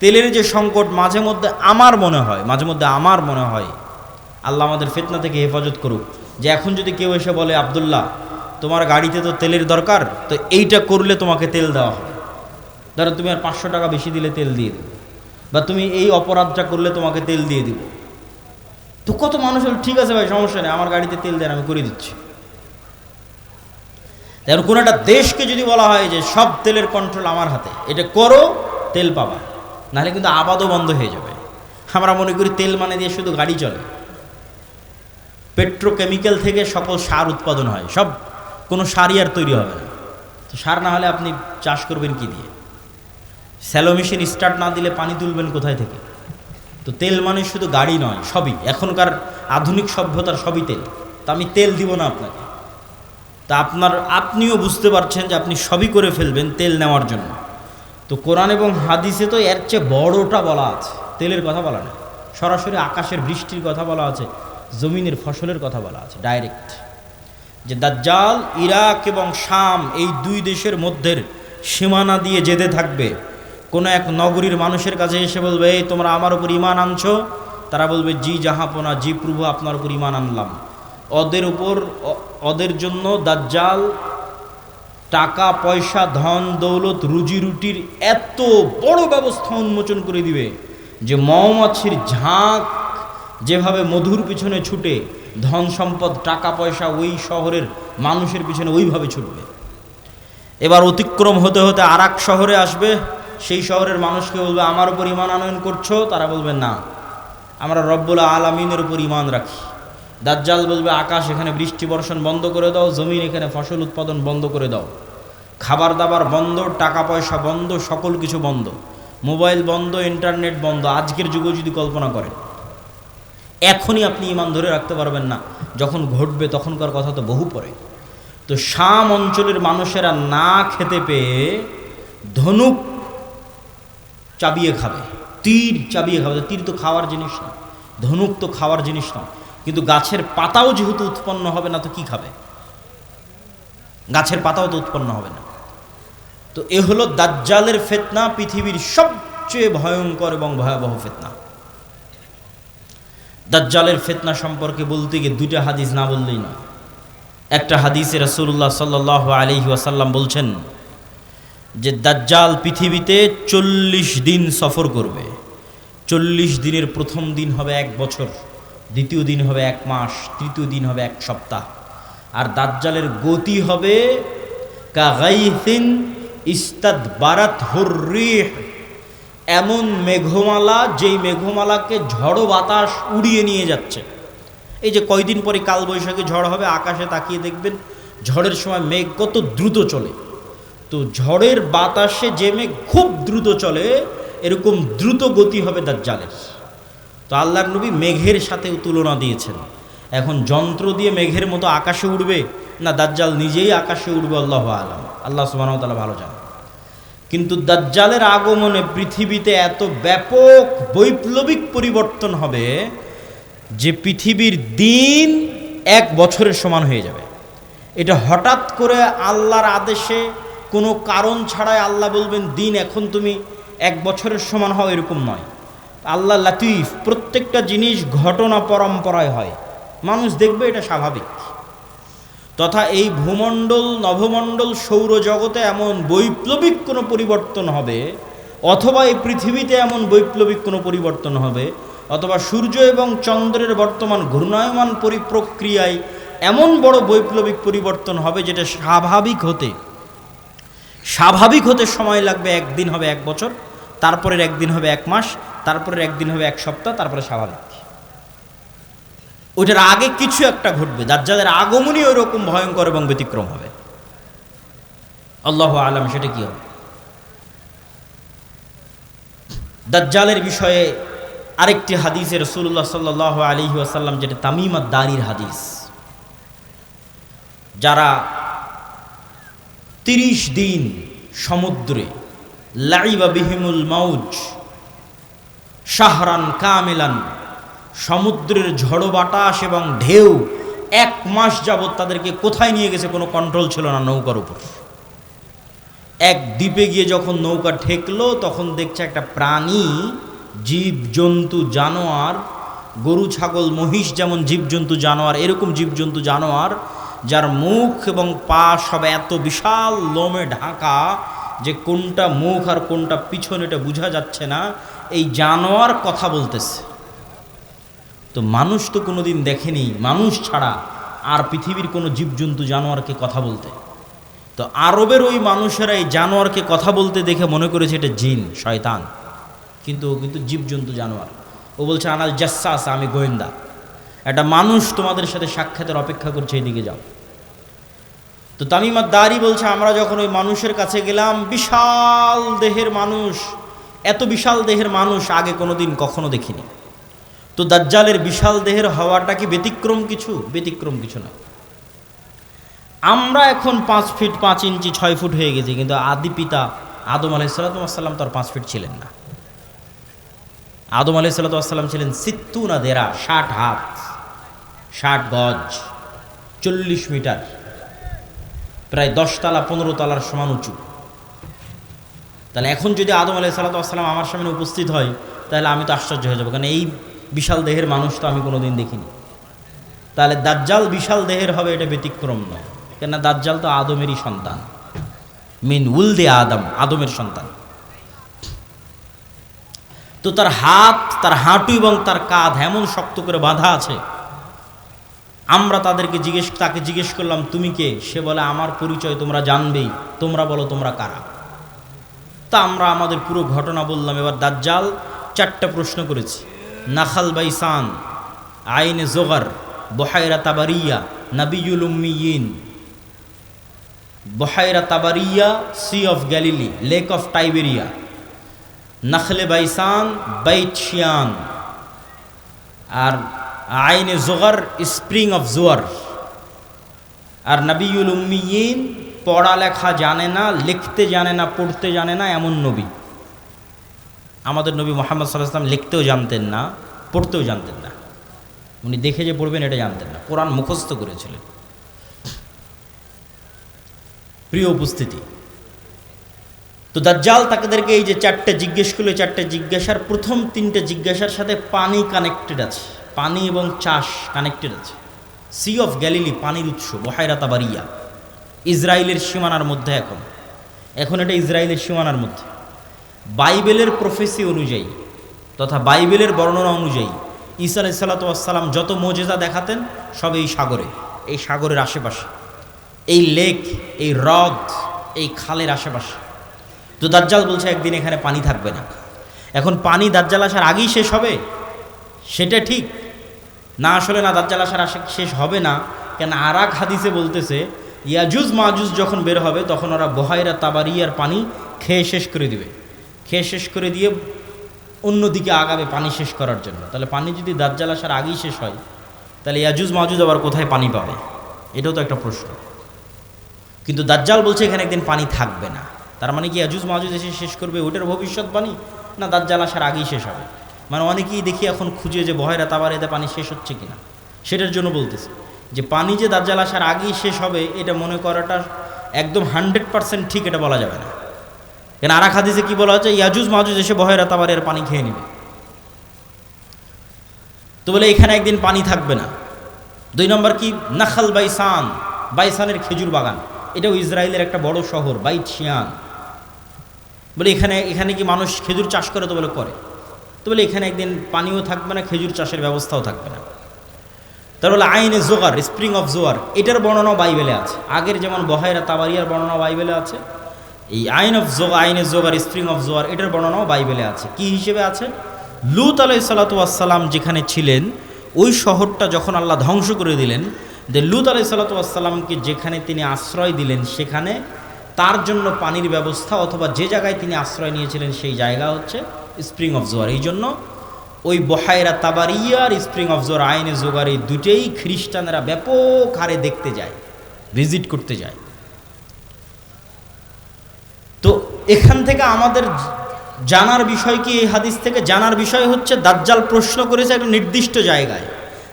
তেলের যে সংকট, মাঝে মধ্যে আমার মনে হয় আল্লাহ আমাদের ফিতনা থেকে হেফাজত করুক, যে এখন যদি কেউ এসে বলে আব্দুল্লাহ তোমার গাড়িতে তো তেলের দরকার, তো এইটা করলে তোমাকে তেল দেওয়া হবে, ধরো তুমি আর 500 টাকা বেশি দিলে তেল দিয়ে দেবো, বা তুমি এই অপরাধটা করলে তোমাকে তেল দিয়ে দিব। তো কত মানুষ হল ঠিক আছে ভাই সমস্যা নেই, আমার গাড়িতে তেল দেন, আমি করে দিচ্ছি। এখন কোনো একটা দেশকে যদি বলা হয় যে সব তেলের কন্ট্রোল আমার হাতে, এটা করো তেল পাবা, নাহলে কিন্তু আবাদও বন্ধ হয়ে যাবে। আমরা মনে করি তেল মানে দিয়ে শুধু গাড়ি চলে। পেট্রোকেমিক্যাল থেকে সকল সার উৎপাদন হয়, সব কোনো সারই আর তৈরি হবে না। তো সার না হলে আপনি চাষ করবেন কি দিয়ে? স্যালো মেশিন স্টার্ট না দিলে পানি তুলবেন কোথায় থেকে? তো তেল মানে শুধু গাড়ি নয়, সবই এখনকার আধুনিক সভ্যতার সবই তেল। তা আমি তেল দিব না আপনাকে, তা আপনিও বুঝতে পারছেন যে আপনি সবই করে ফেলবেন তেল নেওয়ার জন্য। তো কোরআন এবং হাদিসে তো এর চেয়ে বড়টা বলা আছে, তেলের কথা বলা নেই। সরাসরি আকাশের বৃষ্টির কথা বলা আছে, জমিনের ফসলের কথা বলা আছে ডাইরেক্ট, যে দাজ্জাল ইরাক এবং শাম এই 2 দেশের মধ্যের সীমানা দিয়ে যেতে থাকবে। কোনো এক নগরীর মানুষের কাছে এসে বলবে, এই তোমরা আমার উপর ঈমান আনছো? তারা বলবে জি জাহাপনা, জি প্রভু আপনার উপর ঈমান আনলাম। ওদের জন্য দাজ্জাল টাকা পয়সা, ধন দৌলত, রুজি রুটির এত বড় ব্যবস্থা উন্মোচন করে দিবে যে মৌমাছির ঝাঁক যেভাবে মধুর পিছনে ছুটে, ধন সম্পদ টাকা পয়সা ওই শহরের মানুষের পিছনে ওইভাবে ছুটবে। এবার অতিক্রম হতে হতে আর এক শহরে আসবে, সেই শহরের মানুষকে বলবে আমার উপর ঈমান আনয়ন করছো? তারা বলবে না, আমরা রব্বুল আলামিনের উপর ঈমান রাখি। দাজ্জাল বলবে আকাশ এখানে বৃষ্টি বর্ষণ বন্ধ করে দাও, জমিন এখানে ফসল উৎপাদন বন্ধ করে দাও, খাবার দাবার বন্ধ, টাকা পয়সা বন্ধ, সকল কিছু বন্ধ, মোবাইল বন্ধ, ইন্টারনেট বন্ধ। আজকের যুগে যদি কল্পনা করেন, এখনই আপনি ঈমান ধরে রাখতে পারবেন না, যখন ঘটবে তখনকার কথা তো বহু পরে। তো শাম অঞ্চলের মানুষেরা না খেতে পেয়ে ধনুক চাবিয়ে খাবে, তীর চাবিয়ে খাবে। তীর তো খাওয়ার জিনিস না, ধনুক তো খাওয়ার জিনিস না, কিন্তু গাছের পাতাও যেহেতু উৎপন্ন হবে না তো কি খাবে? গাছের পাতাও তো উৎপন্ন হবে না। তো এ হলো দাজ্জালের ফিতনা, পৃথিবীর সবচেয়ে ভয়ঙ্কর এবং ভয়াবহ ফিতনা। দাজ্জালের ফিতনা সম্পর্কে বলতে গিয়ে দুইটা হাদিস না বললেই নয়। একটা হাদিসে রাসূলুল্লাহ সাল্লাল্লাহু আলাইহি ওয়াসাল্লাম বলছেন যে দাজ্জাল পৃথিবীতে 40 দিন সফর করবে। 40 দিনের প্রথম দিন হবে 1 বছর, দ্বিতীয় দিন হবে 1 মাস, তৃতীয় দিন হবে 1 সপ্তাহ। আর দাজ্জালের গতি হবে কাগাইসিন ইস্তাদবারাতহুর রিহ, এমন মেঘমালা যেই মেঘমালাকে ঝড়ো বাতাস উড়িয়ে নিয়ে যাচ্ছে। এই যে কয়দিন পরে কালবৈশাখী ঝড় হবে, আকাশে তাকিয়ে দেখবেন ঝড়ের সময় মেঘ কত দ্রুত চলে। তো ঝড়ের বাতাসে যে মেঘ খুব দ্রুত চলে, এরকম দ্রুত গতি হবে দাজ্জালের। তো আল্লাহর নবী মেঘের সাথে তুলনা দিয়েছেন। এখন যন্ত্র দিয়ে মেঘের মতো আকাশে উড়বে না দাজ্জাল নিজেই আকাশে উড়বে, আল্লাহু আলাম, আল্লাহ সুবহানাহু ওয়া তাআলা ভালো জানেন। কিন্তু দাজ্জালের আগমনে পৃথিবীতে এত ব্যাপক বৈপ্লবিক পরিবর্তন হবে যে পৃথিবীর দিন 1 বছরের সমান হয়ে যাবে। এটা হঠাৎ করে আল্লাহর আদেশে, কোনো কারণ ছাড়াই আল্লাহ বলবেন দিন এখন তুমি 1 বছরের সমান হও, এরকম নয়। আল্লাহ লাতিফ, প্রত্যেকটা জিনিস ঘটনা পরম্পরায় হয়, মানুষ দেখবে এটা স্বাভাবিক। তথা এই ভূমণ্ডল, নভমণ্ডল, সৌরজগতে এমন বৈপ্লবিক কোনো পরিবর্তন হবে, অথবা এই পৃথিবীতে এমন বৈপ্লবিক কোনো পরিবর্তন হবে, অথবা সূর্য এবং চন্দ্রের বর্তমান ঘূর্ণায়মান প্রক্রিয়ায় এমন বড় বৈপ্লবিক পরিবর্তন হবে যেটা স্বাভাবিক হতে সময় লাগবে। 1 দিন হবে 1 বছর, তারপরের 1 দিন হবে 1 মাস, তারপরের 1 দিন হবে 1 সপ্তাহ, তারপরে স্বাভাবিক। ওইটার আগে কিছু একটা ঘটবে। দাজ্জালের আগমনই ওই রকম ভয়ঙ্কর এবং ব্যতিক্রম হবে। আল্লাহু আলাম সেটা কি হবে। দাজ্জালের বিষয়ে আরেকটি হাদিসে রাসূলুল্লাহ সাল্লাল্লাহু আলাইহি ওয়াসাল্লাম, যেটা তামিম আদ-দারির হাদিস, যারা 30 দিন সমুদ্রে লাইবা বিহিমুল মাউজ শাহরান কামিলান, সমুদ্রের ঝড়ো বাতাস এবং ঢেউ 1 মাস যাবৎ তাদেরকে কোথায় নিয়ে গেছে কোনো কন্ট্রোল ছিল না নৌকার উপর। এক দ্বীপে গিয়ে যখন নৌকা ঠেকলো, তখন দেখছে একটা প্রাণী, জীবজন্তু, জানোয়ার, গরু ছাগল মহিষ যেমন জীবজন্তু জানোয়ার, এরকম জীবজন্তু জানোয়ার যার মুখ এবং পা সব এত বিশাল লোমে ঢাকা যে কোনটা মুখ আর কোনটা পিছন এটা বোঝা যাচ্ছে না। এই জানোয়ার কথা বলতেছে। তো মানুষ তো কোনোদিন দেখেনি, মানুষ ছাড়া আর পৃথিবীর কোনো জীবজন্তু জানোয়ারকে কথা বলতে। তো আরবের ওই মানুষেরা এই জানোয়ারকে কথা বলতে দেখে মনে করেছে এটা জিন, শয়তান, কিন্তু ও কিন্তু জীবজন্তু জানোয়ার। ও বলছে আনাল জাসসাস, আমি গোয়েন্দা, একটা মানুষ তোমাদের সাথে সাক্ষাতের অপেক্ষা করছে, এদিকে যাও। তো তামিম আদ-দারি বলছে আমরা যখন ওই মানুষের কাছে গেলাম, বিশাল দেহের মানুষ, এত বিশাল দেহের মানুষ আগে কোনোদিন কখনো দেখিনি। তো দাজ্জালের বিশাল দেহের হওয়াটা কি ব্যতিক্রম কিছু? ব্যতিক্রম কিছু না। আমরা এখন 5 ফিট 5 ইঞ্চি 6 ফুট হয়ে গেছি, কিন্তু আদি পিতা আদম আলাইহিস সালাম তো আর 5 ফিট ছিলেন না। আদম আলাইহিস সালাম ছিলেন 60 দেরা, 60 হাত, 60 গজ, 40 মিটার, প্রায় 10 তলা 15 তলার সমান উঁচু। তাহলে এখন যদি আদম আলাইহিস সালাম আমার সামনে উপস্থিত হয়, তাহলে আমি তো আশ্চর্য হয়ে যাবো, কারণ এই বিশাল দেহের মানুষ তো আমি কোনোদিন দেখিনি। তাহলে দাজ্জাল বিশাল দেহের হবে, এটা ব্যতিক্রম নয়, কেননা দাজ্জাল তো আদমেরই সন্তান, মিন উলদে আদম, আদমের সন্তান। তো তার হাত, তার হাঁটু এবং তার কাঁধ এমন শক্ত করে বাঁধা আছে। আমরা তাকে জিজ্ঞেস করলাম তুমি কে? সে বলে আমার পরিচয় তোমরা জানবেই, তোমরা বলো তোমরা কারা। তা আমরা আমাদের পুরো ঘটনা বললাম। এবার দাজ্জাল 4টা প্রশ্ন করেছে। নাখাল বাইসান, আইনে জোগার, বহাইরা তাবারিয়া, নাবিয়ুল উম্মিয়িন, বহাইরা তাবারিয়া, sea of Galilee, lake of Tiberias, নাখলে বাইসান, বাইত শিয়ান, আর আইনে জোগার, স্প্রিং অফ জোয়ার। আর নাবিয়ুল উম্মিয়িন, পড়ালেখা জানে না, লিখতে জানে না, পড়তে জানে না এমন নবী। আমাদের নবী মুহাম্মদ সাল্লাল্লাহু আলাইহি ওয়াসাল্লাম লিখতেও জানতেন না, পড়তেও জানতেন না। উনি দেখে যে পড়বেন এটা জানতেন না, কোরআন মুখস্থ করেছিলেন। প্রিয় উপস্থিতি, তো দাজ্জাল তাদেরকে এই যে চারটে জিজ্ঞেস করলো, চারটে জিজ্ঞাসার প্রথম তিনটে জিজ্ঞাসার সাথে পানি কানেক্টেড আছে, পানি এবং চাষ কানেক্টেড আছে। সি অফ গ্যালিলি, পানির উৎস, বহাইরা তাবারিয়া, ইসরায়েলের সীমানার মধ্যে। এখন এটা ইসরায়েলের সীমানার মধ্যে। বাইবেলের প্রফেসি অনুযায়ী তথা বাইবেলের বর্ণনা অনুযায়ী ঈসা আলাইহিস সালাতু ওয়াস সালাম যত মুজিজা দেখাতেন সব এই সাগরে, এই সাগরের আশেপাশে, এই লেক, এই হ্রদ, এই খালের আশেপাশে। তো দাজ্জাল বলছে একদিন এখানে পানি থাকবে না। এখন পানি দাজ্জাল আসার আগেই শেষ হবে সেটা ঠিক না, আসলে না, দাজ্জাল আসার শেষ হবে না। কেন আরাক হাদিসে বলতেছে ইয়াজুজ মাজুজ যখন বের হবে তখন ওরা বহাইরা তাবারিয়ার পানি খেয়ে শেষ করে দিবে, খেয়ে শেষ করে দিয়ে অন্যদিকে আগাবে পানি শেষ করার জন্য। তাহলে পানি যদি দাজ্জাল আসার আগেই শেষ হয় তাহলে ইয়াজুজ মাজুজ আবার কোথায় পানি পাবে? এটাও তো একটা প্রশ্ন। কিন্তু দাজ্জাল বলছে এখানে একদিন পানি থাকবে না। তার মানে কি ইয়াজুজ মাজুজ এসে শেষ করবে ওটার ভবিষ্যৎবাণী, না দাজ্জাল আসার আগেই শেষ হবে? মানে অনেকেই দেখি এখন খুঁজে যে বহাইরা তাবারিয়াতে পানি শেষ হচ্ছে কিনা, সেটার জন্য বলতেছে যে পানি যে দাজ্জাল আসার আগেই শেষ হবে এটা মনে করাটা একদম 100% ঠিক এটা বলা যাবে না। কেন আরাক হাদিসে কি বলা হচ্ছে? ইয়াজুজ মাজুজ এসে বহাইরা তাবারিয়ার পানি খেয়ে নেবে। তো বলে এখানে একদিন পানি থাকবে না। 2 নম্বর কি? নাখাল বাইসান, বাইসানের খেজুর বাগান, এটাও ইসরায়েলের একটা বড় শহর, বাইত শিয়ান। বলে এখানে কি মানুষ খেজুর চাষ করে? তো বলে করে। তো বলে এখানে একদিন পানিও থাকবে না, খেজুর চাষের ব্যবস্থাও থাকবে না। তার বলে আইনে জোগার, স্প্রিং অফ জোয়ার, এটার বর্ণনাও বাইবেলে আছে। আগের যেমন বহাইরা তাবারিয়ার বর্ণনা বাইবেলে আছে, এই আইনে জোগার, স্প্রিং অফ জোয়ার, এটার বর্ণনাও বাইবেলে আছে। কি হিসেবে আছে? লূত আলাইহিস সালাতু ওয়াস সালাম যেখানে ছিলেন ওই শহরটা যখন আল্লাহ ধ্বংস করে দিলেন, যে লূত আলাইহিস সালাতু ওয়াস সালামকে যেখানে তিনি আশ্রয় দিলেন সেখানে তার জন্য পানির ব্যবস্থা, অথবা যে জায়গায় তিনি আশ্রয় নিয়েছিলেন সেই জায়গা হচ্ছে স্প্রিং অফ জোয়ার। এই জন্য ওই বহাইরা তাবারিয়ার স্প্রিং অফ জোয়ার, আইনে জোগার, এই দুটেই খ্রিস্টানেরা ব্যাপক হারে দেখতে যায়, ভিজিট করতে যায়। তো এখান থেকে আমাদের জানার বিষয় কি? এই হাদিস থেকে জানার বিষয় হচ্ছে দাজ্জাল প্রশ্ন করেছে একটা নির্দিষ্ট জায়গায়,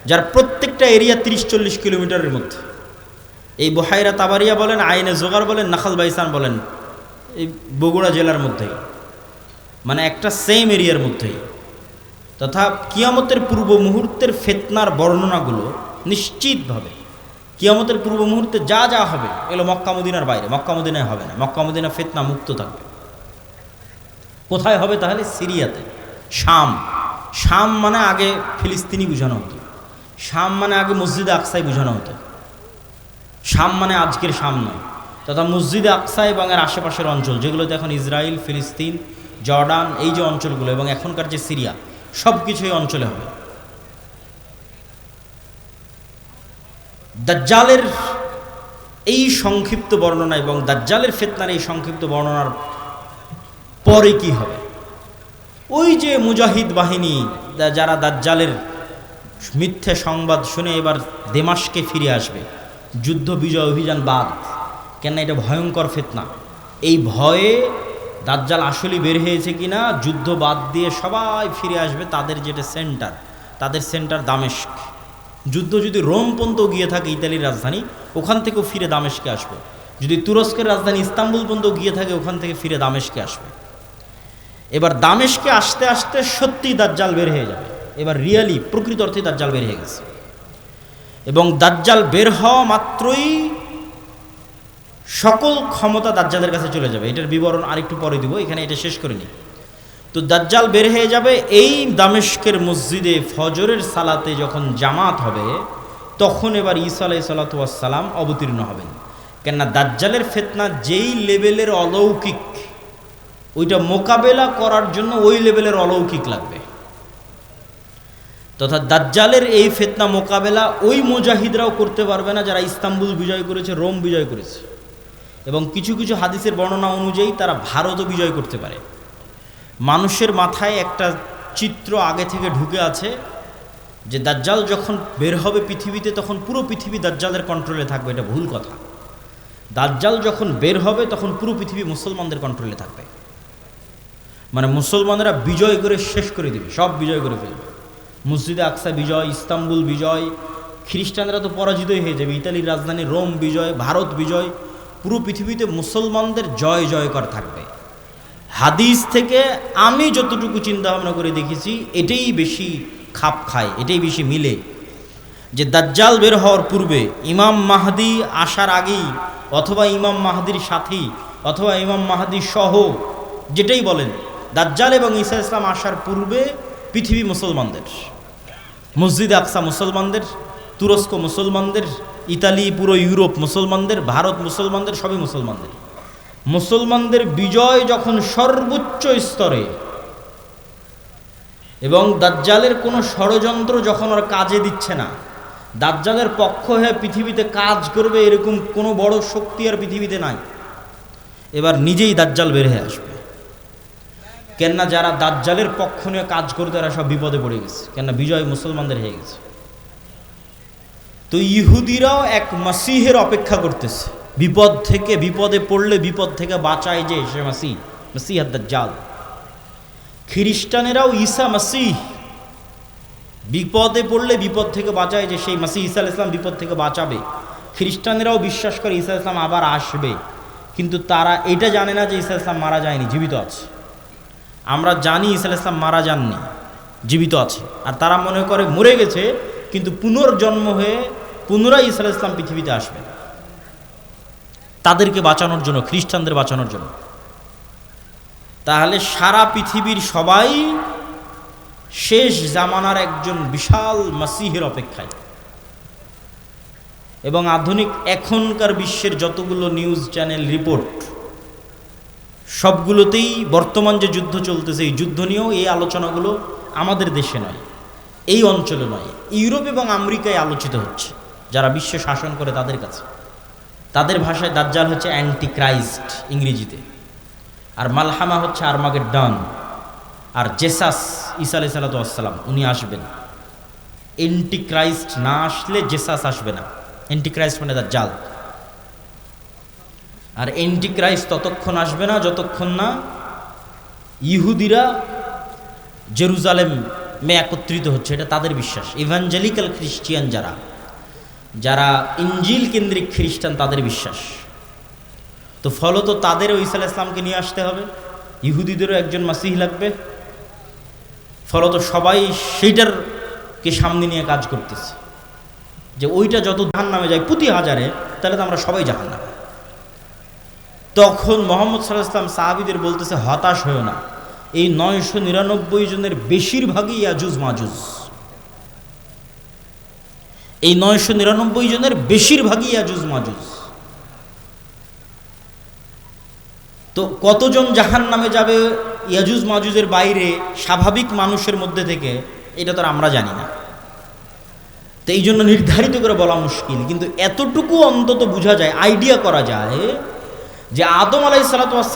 যার প্রত্যেকটা এরিয়া 30-40 কিলোমিটারের মধ্যে। এই বহাইরা তাবারিয়া বলেন, আইনে জোগার বলেন, নাখাল বাইসান বলেন, এই বগুড়া জেলার মধ্যেই, মানে একটা সেম এরিয়ার মধ্যেই। তথা কিয়ামতের পূর্ব মুহূর্তের ফিতনার বর্ণনাগুলো নিশ্চিতভাবে কিয়ামতের পূর্ব মুহূর্তে যা যা হবে এগুলো মক্কা মদিনার বাইরে, মক্কা মদিনায় হবে না। মক্কা মদিনা ফিতনা মুক্ত থাকবে। কোথায় হবে তাহলে? সিরিয়াতে, শাম। শাম মানে আগে ফিলিস্তিনি বোঝানো হতো, শাম মানে আগে মসজিদে আকসাই বোঝানো হতো। শাম মানে আজকের শাম নয়, তথা মসজিদে আকসা এবং এর আশেপাশের অঞ্চল যেগুলোতে এখন ইসরায়েল, ফিলিস্তিন, জর্ডান, এই যে অঞ্চলগুলো এবং এখনকার যে সিরিয়া, সব কিছু এই অঞ্চলে হবে। দাজ্জালের এই সংক্ষিপ্ত বর্ণনা এবং দাজ্জালের ফিতনার এই সংক্ষিপ্ত বর্ণনার পরে কি হবে? ওই যে মুজাহিদ বাহিনী যারা দাজ্জালের মিথ্যে সংবাদ শুনে এবার দেমাশকে ফিরে আসবে, যুদ্ধ বিজয় অভিযান বাদ। কেন? এটা ভয়ঙ্কর ফিতনা। এই ভয়ে দাজ্জাল আসলেই বের হয়েছে কিনা, যুদ্ধ বাদ দিয়ে সবাই ফিরে আসবে তাদের যেটা সেন্টার, তাদের সেন্টার দামেস্ক। যুদ্ধ যদি রোম পর্যন্ত গিয়ে থাকে, ইতালির রাজধানী, ওখান থেকেও ফিরে দামেস্কে আসবে। যদি তুরস্কের রাজধানী ইস্তাম্বুল পর্যন্ত গিয়ে থাকে, ওখান থেকে ফিরে দামেস্কে আসবে। এবার দামেস্কে আসতে আসতে সত্যিই দাজ্জাল বের হয়ে যাবে। এবার রিয়ালি প্রকৃত অর্থে দাজ্জাল বের হয়ে গেছে। এবং দাজ্জাল বের হওয়া মাত্রই সকল ক্ষমতা দাজ্জালের কাছে চলে যাবে। এটার বিবরণ আরেকটু পরে দিব, এখানে এটা শেষ করে নিই। তো দাজ্জাল বের হয়ে যাবে। এই দামেস্কের মসজিদে ফজরের সালাতে যখন জামাত হবে তখন এবার ঈসা আলাইহিস সালাতু ওয়াস সালাম অবতীর্ণ হবেন। কেননা দাজ্জালের ফিতনা যেই লেভেলের অলৌকিক, ওইটা মোকাবেলা করার জন্য ওই লেভেলের অলৌকিক লাগবে। তথা দাজ্জালের এই ফিতনা মোকাবেলা ওই মুজাহিদরাও করতে পারবে না যারা ইস্তাম্বুল বিজয় করেছে, রোম বিজয় করেছে, এবং কিছু কিছু হাদিসের বর্ণনা অনুযায়ী তারা ভারতও বিজয় করতে পারে। মানুষের মাথায় একটা চিত্র আগে থেকে ঢুকে আছে যে দাজ্জাল যখন বের হবে পৃথিবীতে তখন পুরো পৃথিবী দাজ্জালের কন্ট্রোলে থাকবে। এটা ভুল কথা। দাজ্জাল যখন বের হবে তখন পুরো পৃথিবী মুসলমানদের কন্ট্রোলে থাকবে, মানে মুসলমানরা বিজয় করে শেষ করে দিবে, সব বিজয় করে ফেলবে। মসজিদে আকসা বিজয়, ইস্তাম্বুল বিজয়, খ্রিস্টানরা তো পরাজিতই হয়ে যাবে, ইতালির রাজধানী রোম বিজয়, ভারত বিজয়, পুরো পৃথিবীতে মুসলমানদের জয় জয়কার থাকবে। হাদিস থেকে আমি যতটুকু চিন্তা ভাবনা করে দেখেছি এটাই বেশি খাপ খায়, এটাই বেশি মিলে, যে দাজ্জাল বের হওয়ার পূর্বে ইমাম মাহদি আসার আগেই অথবা ইমাম মাহদির সাথী অথবা ইমাম মাহদি সহ যেটাই বলেন, দাজ্জাল এবং ঈসা ইসলাম আসার পূর্বে পৃথিবী মুসলমানদের, মসজিদে আকসা মুসলমানদের, তুরস্ক মুসলমানদের, ইতালি পুরো ইউরোপ মুসলমানদের, ভারত মুসলমানদের, সবই মুসলমানদের। মুসলমানদের বিজয় যখন সর্বোচ্চ স্তরে এবং দাজ্জালের কোনো ষড়যন্ত্র যখন ওর কাজে দিচ্ছে না, দাজ্জালের পক্ষ হয়ে পৃথিবীতে কাজ করবে এরকম কোনো বড় শক্তি আর পৃথিবীতে নাই, এবার নিজেই দাজ্জাল বের হয়ে আসবে। কেননা যারা দাজ্জালের পক্ষ নিয়ে কাজ করতে তারা সব বিপদে পড়ে গেছে, কেননা বিজয় মুসলমানদের হয়ে গেছে। তো ইহুদিরাও এক মাসিহের অপেক্ষা করতেছে, বিপদ থেকে, বিপদে পড়লে বিপদ থেকে বাঁচায় যে সে মাসিহ দাজ্জাল। খ্রিস্টানেরাও ঈসা মাসিহ, বিপদে পড়লে বিপদ থেকে বাঁচায় যে সেই মাসিহ ঈসা আলাইহিস সালাম বিপদ থেকে বাঁচাবে। খ্রিস্টানেরাও বিশ্বাস করে ঈসা আলাইহিস সালাম আবার আসবে, কিন্তু তারা এটা জানে না যে ঈসা আলাইহিস সালাম মারা যায়নি, জীবিত আছে। আমরা জানি ঈসা আলাইহিস সালাম মারা যাননি, জীবিত আছে, আর তারা মনে করে মরে গেছে, কিন্তু পুনর্জন্ম হয়ে পুনরায় ঈসা আলাইহিস সালাম পৃথিবীতে আসবে তাদেরকে বাঁচানোর জন্য, খ্রিস্টানদের বাঁচানোর জন্য। তাহলে সারা পৃথিবীর সবাই শেষ জামানার একজন বিশাল মাসিহের অপেক্ষায়। এবং আধুনিক এখনকার বিশ্বের যতগুলো নিউজ চ্যানেল রিপোর্ট, সবগুলোতেই বর্তমান যে যুদ্ধ চলতেছে এই যুদ্ধ নিয়েও এই আলোচনাগুলো আমাদের দেশে নয়, এই অঞ্চলে নয়, ইউরোপ এবং আমেরিকায় আলোচিত হচ্ছে, যারা বিশ্ব শাসন করে তাদের কাছে। তাদের ভাষায় দাজ্জাল হচ্ছে অ্যান্টি ক্রাইস্ট ইংরেজিতে, আর মালহামা হচ্ছে আর্মাগেড্ডন, আর জেসাস ঈসা আলাইহিস সালাম উনি আসবেন। অ্যান্টি ক্রাইস্ট না আসলে জেসাস আসবে না। অ্যান্টি ক্রাইস্ট মানে দাজ্জাল। আর অ্যান্টি ক্রাইস্ট ততক্ষণ আসবে না যতক্ষণ না ইহুদিরা জেরুজালেমে একত্রিত হচ্ছে, এটা তাদের বিশ্বাস। ইভাঞ্জেলিক্যাল খ্রিস্টিয়ান যারা ইঞ্জিল কেন্দ্রিক খ্রিস্টান তাদের বিশ্বাস। তো ফলত তাদেরও ঈসা আলাইহিস সালামকে নিয়ে আসতে হবে, ইহুদিদেরও একজন মাসিহ লাগবে। ফলত সবাই সেইটারকে সামনে নিয়ে কাজ করতেছে যে ওইটা যত জাহান্নামে যায় প্রতি হাজারে, তাহলে তো আমরা সবাই জাহান্নামে। তখন মুহাম্মদ সাল্লাল্লাহু আলাইহি ওয়াসাল্লাম সাহাবীদের বলতেছে, হতাশ হয়েও না, এই 999 জনের বেশিরভাগই ইয়াজুজ মাজুজ। এই 999 জনের বেশিরভাগই ইয়াজুজ মাজুজ। তো কতজন জাহান্নামে যাবে ইয়াজুজ মাজুজের বাইরে স্বাভাবিক মানুষের মধ্যে থেকে, এটা তো আমরা জানি না। তো এই জন্য নির্ধারিত করে বলা মুশকিল, কিন্তু এতটুকু অন্তত বোঝা যায়, আইডিয়া করা যায় যে আদম আলাইহিস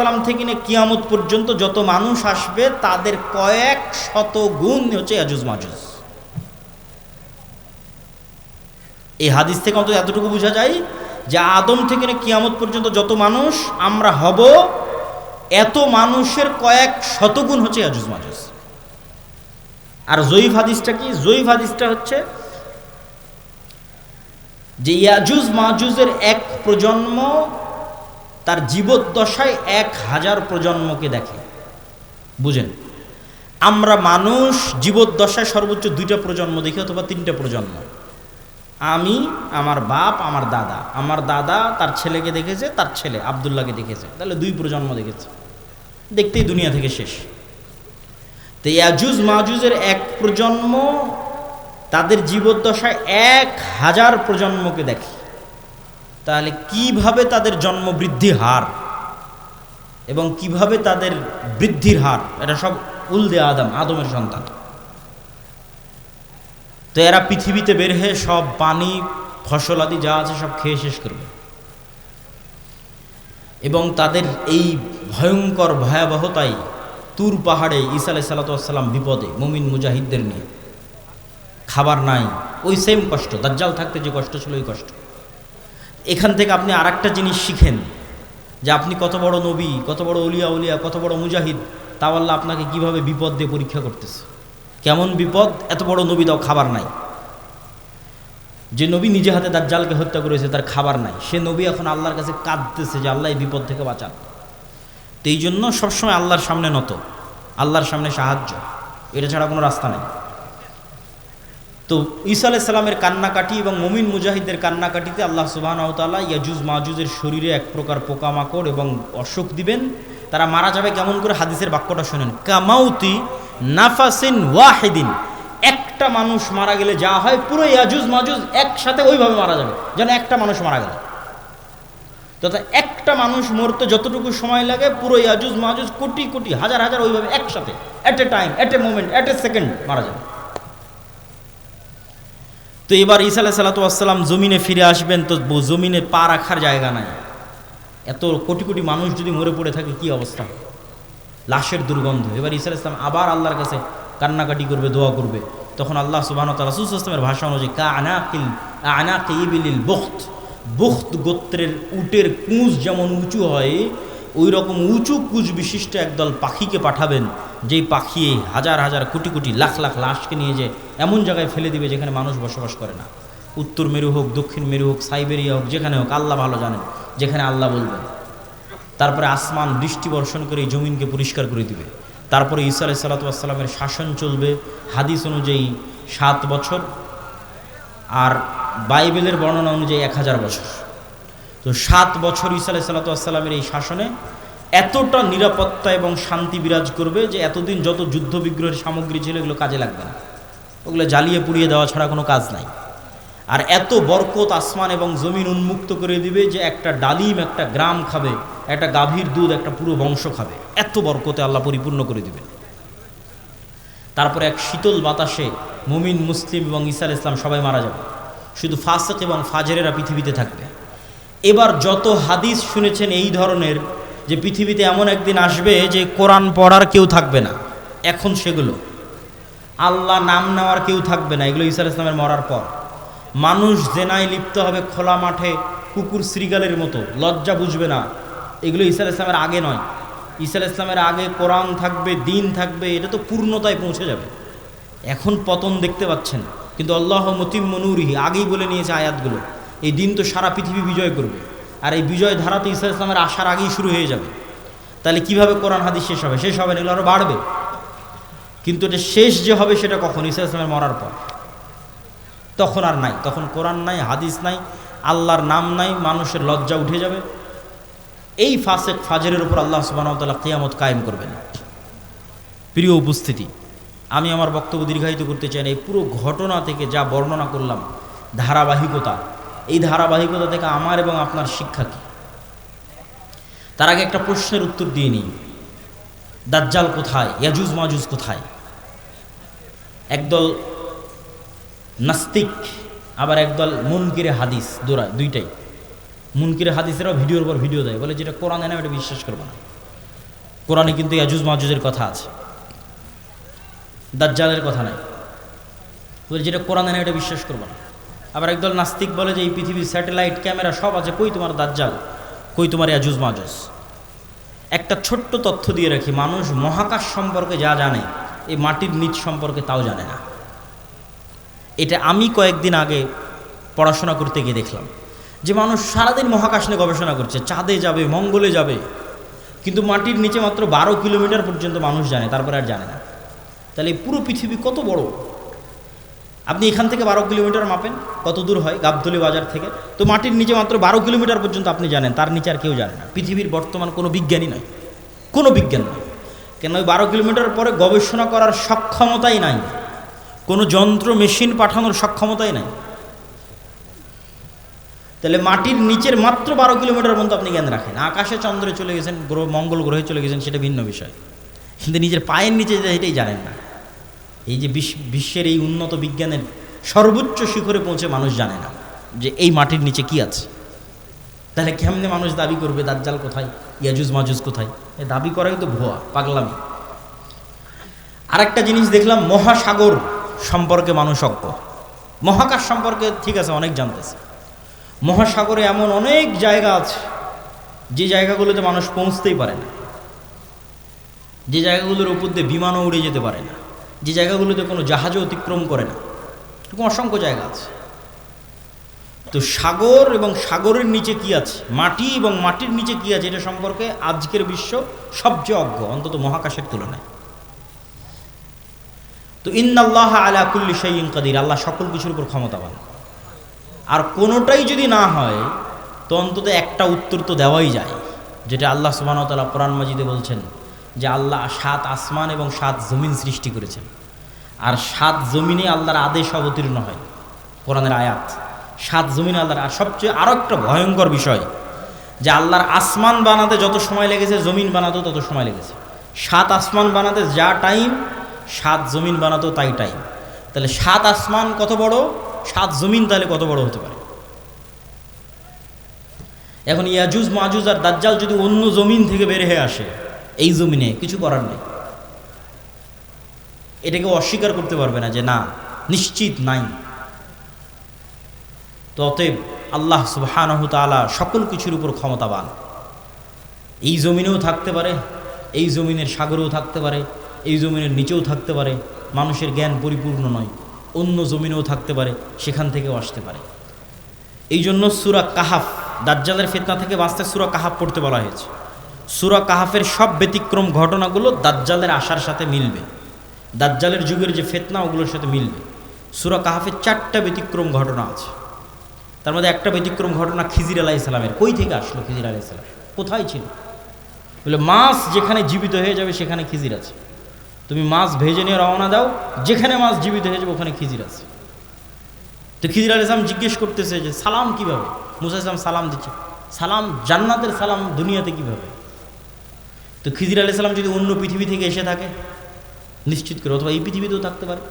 সালাম থেকে নিয়ে কিয়ামত পর্যন্ত যত মানুষ আসবে তাদের কয়েক শত গুণ হচ্ছে ইয়াজুজ মাজুজ। এই হাদিস থেকে অন্তত এতটুকু বোঝা যায় যে আদম থেকে নিয়ে কিয়ামত পর্যন্ত যত মানুষ আমরা হব, এত মানুষের কয়েক শতগুণ হচ্ছে ইয়াজুজ মাজুজ। আর জয়ীফ হাদিসটা কি? জয়ীফ হাদিসটা হচ্ছে যে ইয়াজুজ মাজুজের এক প্রজন্ম তার জীবদ্দশায় 1000 প্রজন্মকে দেখে। বুঝেন, আমরা মানুষ জীবদ্দশায় সর্বোচ্চ 2টা প্রজন্ম দেখি অথবা 3টা প্রজন্ম। আমি, আমার বাপ, আমার দাদা, আমার দাদা তার ছেলেকে দেখেছে, তার ছেলে আব্দুল্লাহকে দেখেছে, তাহলে 2 প্রজন্ম দেখেছে, দেখতেই দুনিয়া থেকে শেষ। তো ইয়াজুজ মাজুজের এক প্রজন্ম তাদের জীবদ্দশায় 1000 প্রজন্মকে দেখে। তাহলে কিভাবে তাদের জন্ম বৃদ্ধি হার এবং কিভাবে তাদের বৃদ্ধির হার, এটা সব উলদে আদমের সন্তান। তো এরা পৃথিবীতে বের হয়ে সব পানি ফসল আদি যা আছে সব খেয়ে শেষ করবে, এবং তাদের এই ভয়ঙ্কর ভয়াবহতায় তুর পাহাড়ে ঈসা আলাইহিস সালাতু ওয়াস সালাম বিপদে মুমিন মুজাহিদদের নিয়ে, খাবার নাই, ওই সেম কষ্ট, দাজ্জাল থাকতে যে কষ্ট ছিল ওই কষ্ট। এখান থেকে আপনি আর একটা জিনিস শিখেন যে আপনি কত বড় নবী, কত বড় উলিয়া, কত বড় মুজাহিদ, তাও আল্লাহ আপনাকে কিভাবে বিপদ দিয়ে পরীক্ষা করতেছে। কেমন বিপদ? এত বড় নবী, তাও খাবার নাই। যে নবী নিজে হাতে দাজ্জালকে হত্যা করেছে তার খাবার নাই, সে নবী এখন আল্লাহর কাছে কাঁদতেছে যে আল্লাহ এই বিপদ থেকে বাঁচান। তো এই জন্য সবসময় আল্লাহর সামনে নত, আল্লাহর সামনে সাহায্য, এটা ছাড়া কোনো রাস্তা নেই। তো ঈসা আলাইহিস সালামের কান্নাকাটি এবং মুমিন মুজাহিদদের কান্নাকাটিতে আল্লাহ সুবহানাহু ওয়া তাআলা ইয়াজুজ মাজুজের শরীরে এক প্রকার পোকামাকড় এবং অসুখ দিবেন। তারা মারা যাবে কেমন করে? হাদিসের বাক্যটা শোনেন, কামাউতি নাফাসিন ওয়াহিদিন, একটা মানুষ মারা গেলে যা হয় পুরো ইয়াজুজ মাজুজ একসাথে ওইভাবে মারা যাবে, যেন একটা মানুষ মারা গেল। তথা একটা মানুষ মরতে যতটুকু সময় লাগে পুরো ইয়াজুজ মাজুজ কোটি কোটি হাজার হাজার ওইভাবে একসাথে at a time, at a moment, at a second মারা যাবে। তো এবার ঈসা আলাইহিস সালাতু ওয়াস সালাম জমিনে ফিরে আসবেন, তো জমিনে পা রাখার জায়গা নাই। এত কোটি কোটি মানুষ যদি মরে পড়ে থাকে কি অবস্থা, লাশের দুর্গন্ধ। এবার ঈসা আলাইহিস সালাম আবার আল্লাহর কাছে কান্নাকাটি করবে, দোয়া করবে। তখন আল্লাহ সুবহানাহু ওয়া তাআলা রাসূল সাল্লাল্লাহু আলাইহি ওয়াসাল্লামের ভাষা অনুযায়ী আনাকি ইবিলিল বুখত গোত্রের উটের কুঁজ যেমন উঁচু হয়, ওই রকম উঁচু কুঁজ বিশিষ্ট একদল পাখিকে পাঠাবেন, যেই পাখি হাজার হাজার কোটি কোটি লাখ লাখ লাশকে নিয়ে যায় এমন জায়গায় ফেলে দিবে যেখানে মানুষ বসবাস করে না। উত্তর মেরু হোক, দক্ষিণ মেরু হোক, সাইবেরিয়া হোক, যেখানে হোক, আল্লাহ ভালো জানেন, যেখানে আল্লাহ বলবেন। তারপরে আসমান বৃষ্টি বর্ষণ করে এই জমিনকে পরিষ্কার করে দিবে। তারপরে ঈসা আলাইহিস সালাতু ওয়াস সালামের শাসন চলবে হাদিস অনুযায়ী 7 বছর, আর বাইবেলের বর্ণনা অনুযায়ী 1000 বছর। তো 7 বছর ঈসা আলাইহিস সালাতু ওয়াস সালামের এই শাসনে এতটা নিরাপত্তা এবং শান্তি বিরাজ করবে যে এতদিন যত যুদ্ধ বিগ্রহের সামগ্রী ছিল এগুলো কাজে লাগবে না, ওগুলো জ্বালিয়ে পুড়িয়ে দেওয়া ছাড়া কোনো কাজ নাই। আর এত বরকত আসমান এবং জমিন উন্মুক্ত করে দিবে যে একটা ডালিম একটা গ্রাম খাবে, একটা গাভীর দুধ একটা পুরো বংশ খাবে, এত বরকতে আল্লাহ পরিপূর্ণ করে দিবেন। তারপরে এক শীতল বাতাসে মুমিন মুসলিম এবং ঈসা আলাইহিস সালাম সবাই মারা যাবে, শুধু ফাসিক এবং ফাজেরেরা পৃথিবীতে থাকবে। এবার যত হাদিস শুনেছেন এই ধরনের, যে পৃথিবীতে এমন একদিন আসবে যে কোরআন পড়ার কেউ থাকবে না, এখন সেগুলো আল্লাহ নাম নেওয়ার কেউ থাকবে না, এগুলো ঈসা আলাইহিস সালামের মরার পর। মানুষ জেনায় লিপ্ত হবে খোলা মাঠে কুকুর শ্রীগালের মতো, লজ্জা বুঝবে না, এগুলো ঈসা আলাইহিস সালামের আগে নয়। ঈসা আলাইহিস সালামের আগে কোরআন থাকবে, দিন থাকবে, এটা তো পূর্ণতায় পৌঁছে যাবে। এখন পতন দেখতে পাচ্ছেন, কিন্তু আল্লাহ মুতিম্মু নূরিহি আগেই বলে নিয়েছে আয়াতগুলো, এই দিন তো সারা পৃথিবী বিজয় করবে, আর এই বিজয় ধারা তো ঈসা আলাইহিস সালামের আসার আগেই শুরু হয়ে যাবে। তাহলে কিভাবে কোরআন হাদিস শেষ হবে? শেষ হবে না, এগুলো আরও বাড়বে। কিন্তু এটা শেষ যে হবে সেটা কখন? ঈসা আলাইহিস সালামের মরার পর। তখন আর নাই, তখন কোরআন নাই, হাদিস নাই, আল্লাহর নাম নাই, মানুষের লজ্জা উঠে যাবে। এই ফাসিক ফাজেরের উপর আল্লাহ সুবহানাহু ওয়া তাআলা কিয়ামত কায়েম করবেন। প্রিয় উপস্থিতি, আমি আমার বক্তব্য দীর্ঘায়িত করতে চাই না। এই পুরো ঘটনা থেকে যা বর্ণনা করলাম, ধারাবাহিকতা, এই ধারাবাহিকতা থেকে আমার এবং আপনার শিক্ষা কী? তার আগে একটা প্রশ্নের উত্তর দিয়ে নিই, দাজ্জাল কোথায়, ইয়াজুজ মাজুজ কোথায়? একদল নাস্তিক আবার একদল মুনকিরে হাদিস, দুইটাই। মুনকিরে হাদিসেরাও ভিডিওর পর ভিডিও দেয়, বলে যেটা কোরআনে না এটা বিশ্বাস করবো না। কোরআনে কিন্তু ইয়াজুজ মাজুজের কথা আছে, দাজ্জালের কথা নাই, বলে যেটা কোরআনে না এটা বিশ্বাস করবো না। আবার একদল নাস্তিক বলে যে এই পৃথিবীর স্যাটেলাইট ক্যামেরা সব আছে, কই তোমার দাজ্জাল, কই তোমার ইয়াজুজ মাজুজ। একটা ছোট্ট তথ্য দিয়ে রাখি, মানুষ মহাকাশ সম্পর্কে যা জানে এই মাটির নিচ সম্পর্কে তাও জানে না। এটা আমি কয়েকদিন আগে পড়াশোনা করতে গিয়ে দেখলাম যে মানুষ সারাদিন মহাকাশ নিয়ে গবেষণা করছে, চাঁদে যাবে, মঙ্গলে যাবে, কিন্তু মাটির নিচে মাত্র 12 কিলোমিটার পর্যন্ত মানুষ জানে, তারপরে আর জানে না। তাহলে পুরো পৃথিবী কত বড়! আপনি এখান থেকে 12 কিলোমিটার মাপেন, কত দূর হয় গাবতলী বাজার থেকে, তো মাটির নিচে মাত্র 12 কিলোমিটার পর্যন্ত আপনি জানেন, তার নিচে আর কেউ জানে না। পৃথিবীর বর্তমান কোনো বিজ্ঞানী নয়, কোনো বিজ্ঞান নয়, কেন ওই 12 কিলোমিটার পরে গবেষণা করার সক্ষমতাই নাই, কোনো যন্ত্র মেশিন পাঠানোর সক্ষমতাই নাই। তাহলে মাটির নিচের মাত্র 12 কিলোমিটার পর্যন্ত আপনি জ্ঞান রাখেন। আকাশে চন্দ্রে চলে গেছেন, মঙ্গল গ্রহে চলে গেছেন, সেটা ভিন্ন বিষয়, কিন্তু নিজের পায়ের নিচে এটাই জানেন না। এই যে বিশ্বের এই উন্নত বিজ্ঞানের সর্বোচ্চ শিখরে পৌঁছে মানুষ জানে না যে এই মাটির নিচে কি আছে। তাহলে কেমনে মানুষ দাবি করবে দাজ্জাল কোথায়, ইয়াজুজ মাজুজ কোথায়? এ দাবি করাই তো ভুয়া, পাগলামি। আরেকটা জিনিস দেখলাম, মহাসাগর সম্পর্কে মানুষ অজ্ঞ। মহাকাশ সম্পর্কে ঠিক আছে অনেক জানতেছে, মহাসাগরে এমন অনেক জায়গা আছে যে জায়গাগুলোতে মানুষ পৌঁছতেই পারে না, যে জায়গাগুলোর উপর দিয়ে বিমানও উড়ে যেতে পারে না, যে জায়গাগুলোতে কোনো জাহাজও অতিক্রম করে না, এরকম অসংখ্য জায়গা আছে। তো সাগর এবং সাগরের নিচে কি আছে, মাটি এবং মাটির নিচে কি আছে, এটা সম্পর্কে আজকের বিশ্ব সবচেয়ে অজ্ঞ, অন্তত মহাকাশের তুলনায়। তো ইন্নাল্লাহ আলা কুল্লি শাইইন কাদির, আল্লাহ সকল কিছুর উপর ক্ষমতাবান। আর কোনোটাই যদি না হয় তো অন্তত একটা উত্তর তো দেওয়াই যায়, যেটা আল্লাহ সুবহানাহু ওয়া তাআলা কোরআন মাজিদে বলছেন যে আল্লাহ 7 আসমান এবং 7 জমিন সৃষ্টি করেছেন, আর 7 জমিনে আল্লাহর আদেশ অবতীর্ণ হয়। কোরআনের আয়াত 7 জমিনে আল্লাহর। আর সবচেয়ে আরও একটা ভয়ঙ্কর বিষয় যে আল্লাহর আসমান বানাতে যত সময় লেগেছে জমিন বানাতেও তত সময় লেগেছে। 7 আসমান বানাতে যা টাইম 7 জমিন বানাতেও তাই টাইম। তাহলে 7 আসমান কত বড়, 7 জমিন তাহলে কত বড় হতে পারে? এখন ইয়াজুজ মাজুজ আর দাজ্জাল যদি অন্য জমিন থেকে বের হয়ে আসে, এই জমিনে কিছু করার নেই, এটাকে অস্বীকার করতে পারবে না যে না নিশ্চিত নাই। তো অতএব আল্লাহ সুবহানাহু তাআলা সকল কিছুর উপর ক্ষমতাবান। এই জমিনেও থাকতে পারে, এই জমিনের সাগরেও থাকতে পারে, এই জমিনের নিচেও থাকতে পারে। মানুষের জ্ঞান পরিপূর্ণ নয়, অন্য জমিনেও থাকতে পারে, সেখান থেকেও আসতে পারে। এই জন্য সূরা কাহাফ, দাজ্জালের ফিতনা থেকে বাঁচতে সূরা কাহাফ পড়তে বলা হয়েছে। সূরা কাহাফের সব ব্যতিক্রম ঘটনাগুলো দাজ্জালের আসার সাথে মিলবে, দাজ্জালের যুগের যে ফিতনা ওগুলোর সাথে মিলবে। সূরা কাহাফের 4টা ব্যতিক্রম ঘটনা আছে, তার মধ্যে একটা ব্যতিক্রম ঘটনা খিজির আলাইহিস সালামের। কই থেকে আসলো খিজির আলাইহিস সালাম, কোথায় ছিল? বলে মাছ যেখানে জীবিত হয়ে যাবে সেখানে খিজির আছে। তুমি মাছ ভেজে নিয়ে রওনা দাও, যেখানে মাছ জীবিত হয়ে যাবে ওখানে খিজির আছে। তো খিজির আলাইহিস সালাম জিজ্ঞেস করতেছে যে সালাম কিভাবে? মুসা আলাইহিস সালাম সালাম দিচ্ছে, সালাম জান্নাতের সালাম দুনিয়াতে কিভাবে? তো খিজির আলাইহিস সালাম যদি অন্য পৃথিবী থেকে এসে থাকে নিশ্চিত করে, অথবা এই পৃথিবীতেও থাকতে পারে,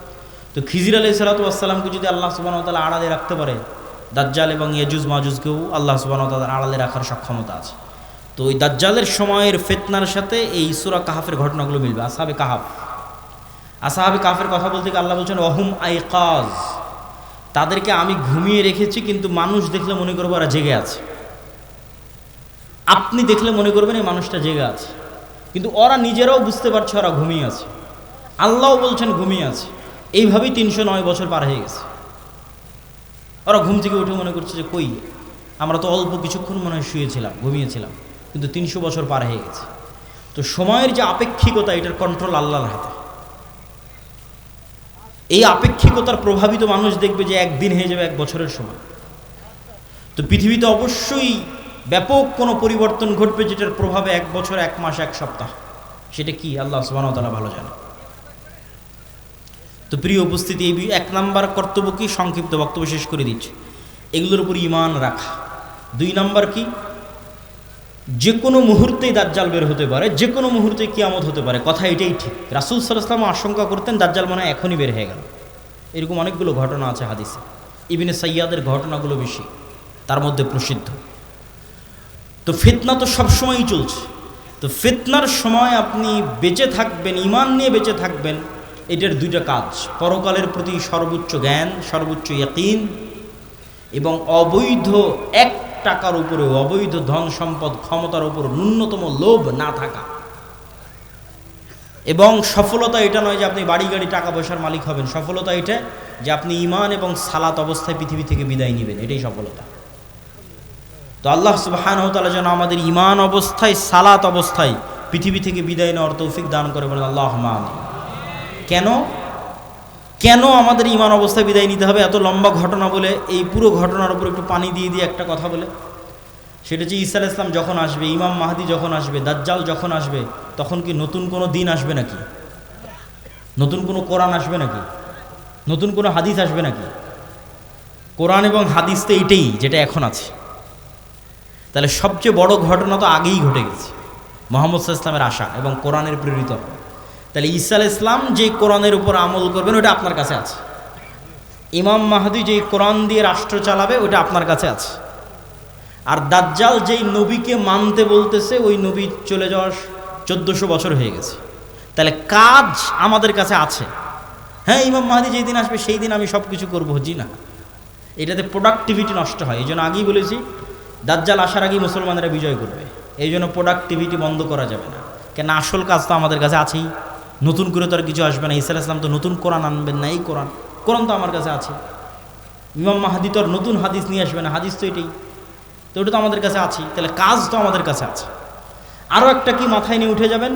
তো খিজির আলাইহিস সালামকে যদি আল্লাহ সুবহানাহু ওয়া তাআলা আড়ালে রাখতে পারে, দাজ্জাল এবং ইয়াজুজ মাজুজকেও আল্লাহ সুবহানাহু ওয়া তাআলা আড়ালে রাখার সক্ষমতা আছে। তো ওই দাজ্জালের সময়ের ফিতনার সাথে এই সূরা কাহাফের ঘটনাগুলো মিলবে। আসহাবে কাহাফ, আসহাবে কাহাফের কথা বলতে গিয়ে আল্লাহ বলছেন ওয়াহুম আইকাজ, তাদেরকে আমি ঘুমিয়ে রেখেছি কিন্তু মানুষ দেখলে মনে করবো ওরা জেগে আছে। আপনি দেখলে মনে করবেন এই মানুষটা জেগে আছে, কিন্তু ওরা নিজেরাও বুঝতে পারছে ওরা ঘুমিয়ে আছে, আল্লাহও বলছেন ঘুমিয়ে আছে। এইভাবেই 309 বছর পার হয়ে গেছে। ওরা ঘুম থেকে উঠে মনে করছে যে কই, আমরা তো অল্প কিছুক্ষণ মনে হয় শুয়েছিলাম, ঘুমিয়েছিলাম, কিন্তু 300 বছর পার হয়ে গেছে। তো সময়ের যে আপেক্ষিকতা, এটার কন্ট্রোল আল্লাহর হাতে। এই আপেক্ষিকতার প্রভাবিত মানুষ দেখবে যে একদিন হয়ে যাবে 1 বছরের সময়। তো পৃথিবীতে অবশ্যই ব্যাপক কোনো পরিবর্তন ঘটবে যেটার প্রভাবে 1 বছর, 1 মাস, 1 সপ্তাহ। সেটা কি আল্লাহ সুবহানাহু ওয়া তাআলা ভালো জানে। তো প্রিয় উপস্থিতি, এই 1 নাম্বার কর্তব্য কি, সংক্ষিপ্ত বক্তব্য শেষ করে দিচ্ছি, এগুলোর উপর ঈমান রাখা। 2 নাম্বার কি, যে কোনো মুহূর্তেই দাজ্জাল বের হতে পারে, যে কোনো মুহূর্তে কিয়ামত হতে পারে, কথা এটাই ঠিক। রাসূল সাল্লাল্লাহু আলাইহি ওয়াসাল্লাম আশঙ্কা করতেন দাজ্জাল মনে হয় এখনই বের হয়ে গেল। এরকম অনেকগুলো ঘটনা আছে হাদিসে, ইবনে সাইয়াদের ঘটনাগুলো বেশি, তার মধ্যে প্রসিদ্ধ। তো ফিতনা তো সবসময়ই চলছে। তো ফিতনার সময় আপনি বেঁচে থাকবেন, ঈমান নিয়ে বেঁচে থাকবেন, এটার 2টা কাজ: পরকালের প্রতি সর্বোচ্চ জ্ঞান, সর্বোচ্চ ইয়াকিন, এবং অবৈধ 1 টাকার উপরে, অবৈধ ধন সম্পদ ক্ষমতার উপর ন্যূনতম লোভ না থাকা। এবং সফলতা এটা নয় যে আপনি বাড়ি গাড়ি টাকা পয়সার মালিক হবেন, সফলতা এটা যে আপনি ঈমান এবং সালাত অবস্থায় পৃথিবী থেকে বিদায় নেবেন, এটাই সফলতা। তো আল্লাহ সুবহানাহু ওয়া তাআলা যেন আমাদের ঈমান অবস্থায়, সালাত অবস্থায় পৃথিবী থেকে বিদায় নেওয়ার তৌফিক দান করে, বলেন আল্লাহুম্মা আমিন। কেন আমাদের ঈমান অবস্থায় বিদায় নিতে হবে? এত লম্বা ঘটনা বলে এই পুরো ঘটনার উপর একটু পানি দিয়ে একটা কথা বলে, সেটা হচ্ছে ঈসা আলাইহিস সালাম যখন আসবে, ইমাম মাহদি যখন আসবে, দাজ্জাল যখন আসবে, তখন কি নতুন কোনো দিন আসবে নাকি? নতুন কোনো কোরআন আসবে নাকি? নতুন কোনো হাদিস আসবে নাকি? কোরআন এবং হাদিস তো এইটাই যেটা এখন আছে। তাহলে সবচেয়ে বড় ঘটনা তো আগেই ঘটে গেছে, মুহাম্মদ সাল্লাল্লাহু আলাইহি ওয়াসাল্লামের আসা এবং কোরআনের প্রেরিত। তাহলে ঈসা আলাইহিস সালাম যে কোরআনের উপর আমল করবেন ওটা আপনার কাছে আছে। ইমাম মাহদী যেই কোরআন দিয়ে রাষ্ট্র চালাবে ওইটা আপনার কাছে আছে। আর দাজ্জাল যেই নবীকে মানতে বলতেছে ওই নবী চলে যাওয়ার 1400 বছর হয়ে গেছে। তাহলে কাজ আমাদের কাছে আছে। হ্যাঁ, ইমাম মাহদী যেই দিন আসবে সেই দিন আমি সব কিছু করবো, জি না, এটাতে প্রোডাক্টিভিটি নষ্ট হয়। এই জন্য আগেই বলেছি দাজ্জাল আসার আগেই মুসলমানেরা বিজয় করবে। এই জন্য প্রোডাক্টিভিটি বন্ধ করা যাবে না, কেন আসল কাজ তো আমাদের কাছে আছেই। নতুন করে তো আর কিছু আসবে না। ঈসা আলাইহিস সালাম তো নতুন কোরআন আনবেন না, এই কোরআন তো আমার কাছে আছে। ইমাম মাহদী তো আর নতুন হাদিস নিয়ে আসবে না, হাদিস তো এটাই, তো ওটা তো আমাদের কাছে আছে। তাহলে কাজ তো আমাদের কাছে আছে। আরও একটা কি মাথায় নিয়ে উঠে যাবেন,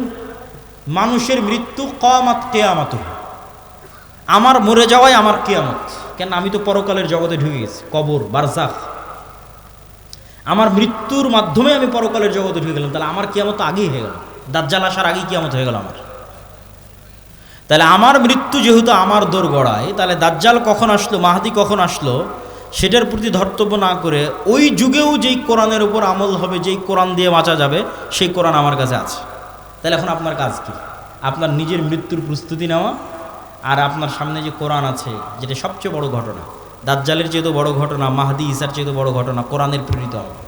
মানুষের মৃত্যু কিয়ামত, কিয়ামত আমার মরে যাওয়াই আমার কিয়ামত। কেন, আমি তো পরকালের জগতে ঢুকে গেছি, কবর বারজাখ, আমার মৃত্যুর মাধ্যমে আমি পরকালের জগতে ঢুকে গেলাম। তাহলে আমার কিয়ামত তো আগেই হয়ে গেল, দাজ্জাল আসার আগেই কিয়ামত হয়ে গেল আমার। তাহলে আমার মৃত্যু যেহেতু আমার দোরগড়ায়, তাহলে দাজ্জাল কখন আসলো, মাহদী কখন আসলো, সেটার প্রতি ধর্তব্য না করে ওই যুগেও যেই কোরআনের উপর আমল হবে, যেই কোরআন দিয়ে বাঁচা যাবে, সেই কোরআন আমার কাছে আছে। তাহলে এখন আপনার কাজ কি? আপনার নিজের মৃত্যুর প্রস্তুতি নেওয়া, আর আপনার সামনে যে কোরআন আছে, যেটা সবচেয়ে বড় ঘটনা, দাজ্জালের চেয়ে তো বড় ঘটনা, মাহদী ঈসার চেয়ে তো বড় ঘটনা, কোরআনের প্রেরিত আমল,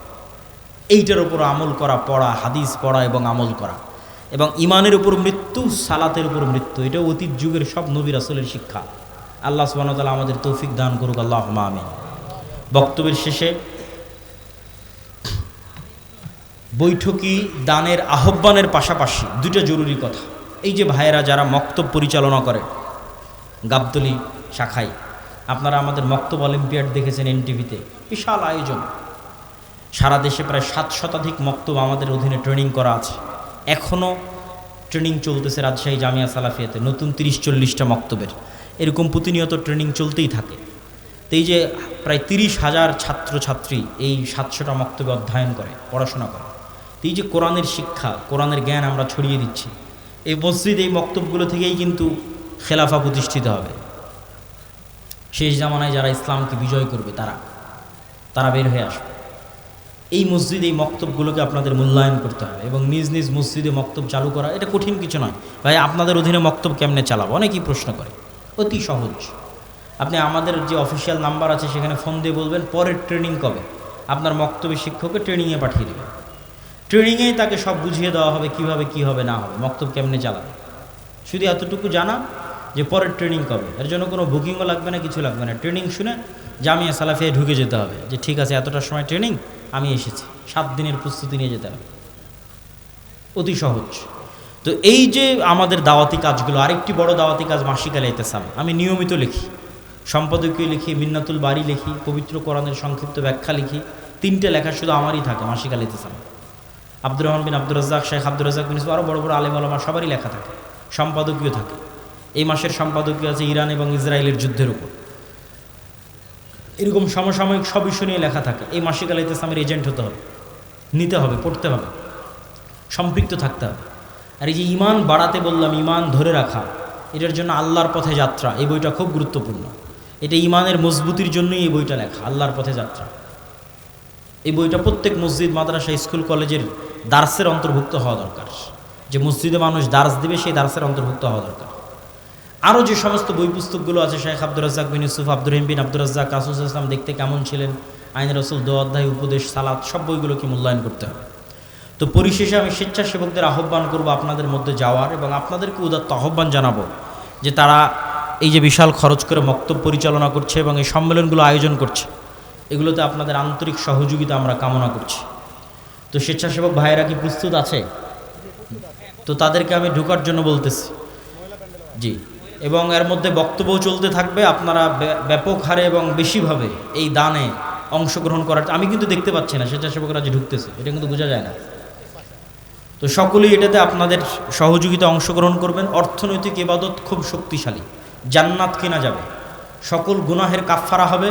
এইটার উপর আমল করা, পড়া, হাদিস পড়া এবং আমল করা। এবং ইমানের উপর মৃত্যু, সালাতের উপর মৃত্যু, এটা অতীত যুগের সব নবী রাসূলের শিক্ষা। আল্লাহ সুবহানাহু ওয়া তাআলা আমাদের তৌফিক দান করুক, আল্লাহুম্মা আমিন। বক্তব্যের শেষে বৈঠকি দানের আহ্বানের পাশাপাশি দুটো জরুরি কথা। এই যে ভাইয়েরা যারা মক্তব পরিচালনা করে গাবতলী শাখায়, আপনারা আমাদের মক্তব অলিম্পিয়াড দেখেছেন এনটিভিতে, বিশাল আয়োজন, সারা দেশে প্রায় 7 শতাধিক মক্তব আমাদের অধীনে ট্রেনিং করা আছে। এখনও ট্রেনিং চলতেছে রাজশাহী জামিয়া সালাফিয়াতে, নতুন 30-40টা মক্তবের, এরকম প্রতিনিয়ত ট্রেনিং চলতেই থাকে। তো এই যে প্রায় 30,000 ছাত্রছাত্রী এই 700টা মক্তবে অধ্যয়ন করে, পড়াশোনা করে। তো এই যে কোরআনের শিক্ষা, কোরআনের জ্ঞান আমরা ছড়িয়ে দিচ্ছি, এই মসজিদ, এই মক্তবগুলো থেকেই কিন্তু খেলাফা প্রতিষ্ঠিত হবে। শেষ জামানায় যারা ইসলামকে বিজয় করবে তারা বের হয়ে আসবে। এই মসজিদ, এই মক্তবগুলোকে আপনাদের মূল্যায়ন করতে হবে এবং নিজ নিজ মসজিদে মক্তব চালু করা এটা কঠিন কিছু নয়। ভাই, আপনাদের অধীনে মক্তব কেমনে চালাবো, অনেকেই প্রশ্ন করে, অতি সহজ। আপনি আমাদের যে অফিসিয়াল নাম্বার আছে সেখানে ফোন দিয়ে বলবেন পরের ট্রেনিং কবে, আপনার মক্তবের শিক্ষককে ট্রেনিংয়ে পাঠিয়ে দেবেন। ট্রেনিংয়েই তাকে সব বুঝিয়ে দেওয়া হবে কীভাবে কী হবে না হবে, মক্তব কেমনে চালাবে। শুধু এতটুকু জানা যে পরের ট্রেনিং কবে, এর জন্য কোনো বুকিংও লাগবে না, কিছু লাগবে না। ট্রেনিং শুনে জামিয়া সালাফিয়ায় ঢুকে যেতে হবে যে ঠিক আছে এতটার সময় ট্রেনিং, আমি এসেছি, 7 দিনের প্রস্তুতি নিয়ে যেতে হবে, অতি সহজ। তো এই যে আমাদের দাওয়াতি কাজগুলো, আরেকটি বড় দাওয়াতি কাজ মাসিক আল ইতিসাম, আমি নিয়মিত লিখি, সম্পাদকীয় লিখি, মিন্নাতুল বাড়ি লিখি, পবিত্র কোরআনের সংক্ষিপ্ত ব্যাখ্যা লিখি। 3টে লেখা শুধু আমারই থাকে মাসিক আল ইতিসাম। আব্দুর রহমান বিন আব্দুর রাজ্জাক, শেখ আব্দুর রাজ্জাক বিন ইউসুফ, আরও বড় বড় আলেম ওলামা সবারই লেখা থাকে, সম্পাদকীয় থাকে। এই মাসের সম্পাদকীয় আছে ইরান এবং ইসরায়েলের যুদ্ধের উপর, এরকম সমসাময়িক সব ইস্যু নিয়ে লেখা থাকে। এই মাসিক আল ইতিসামের এজেন্ট হতে হবে, নিতে হবে, পড়তে হবে, সম্পৃক্ত থাকতে হবে। আর এই যে ইমান বাড়াতে বললাম, ইমান ধরে রাখা, এটার জন্য আল্লাহর পথে যাত্রা, এই বইটা খুব গুরুত্বপূর্ণ। এটা ইমানের মজবুতির জন্যই এই বইটা লেখা, আল্লাহর পথে যাত্রা। এই বইটা প্রত্যেক মসজিদ, মাদ্রাসা, স্কুল, কলেজের দার্সের অন্তর্ভুক্ত হওয়া দরকার। যে মসজিদে মানুষ দার্স দিবে সেই দার্সের অন্তর্ভুক্ত হওয়া দরকার। আরও যে সমস্ত বই পুস্তকগুলো আছে, শেখ আব্দুর রাজ্জাক বিন ইউসুফ, আব্দুর রহিম বিন আব্দুর রাজ্জাক, রাসূল সাল্লাল্লাহু আলাইহি ওয়াসাল্লাম দেখতে কেমন ছিলেন, আইন রাসূল, দোয়া অধ্যায়, উপদেশ, সালাত, সব বইগুলোকে মূল্যায়ন করতে হবে। তো পরিশেষে আমি স্বেচ্ছাসেবকদের আহ্বান করব আপনাদের মধ্যে যাওয়ার, এবং আপনাদেরকে উদাত্ত আহ্বান জানাবো যে তারা এই যে বিশাল খরচ করে মক্তব পরিচালনা করছে এবং এই সম্মেলনগুলো আয়োজন করছে, এগুলোতে আপনাদের আন্তরিক সহযোগিতা আমরা কামনা করছি। তো স্বেচ্ছাসেবক ভাইয়েরা কি প্রস্তুত আছে? তো তাদেরকে আমি ঢোকার জন্য বলতেছি, জি। এবং এর মধ্যে বক্তব্যও চলতে থাকবে। আপনারা ব্যাপক হারে এবং বেশিভাবে এই দানে অংশগ্রহণ করার, আমি কিন্তু দেখতে পাচ্ছি না স্বেচ্ছাসেবকরা যে ঢুকতেছে, এটা কিন্তু বোঝা যায় না। তো সকলেই এটাতে আপনাদের সহযোগিতা অংশগ্রহণ করবেন। অর্থনৈতিক ইবাদত খুব শক্তিশালী, জান্নাত কেনা যাবে, সকল গুনাহের কাফফারা হবে,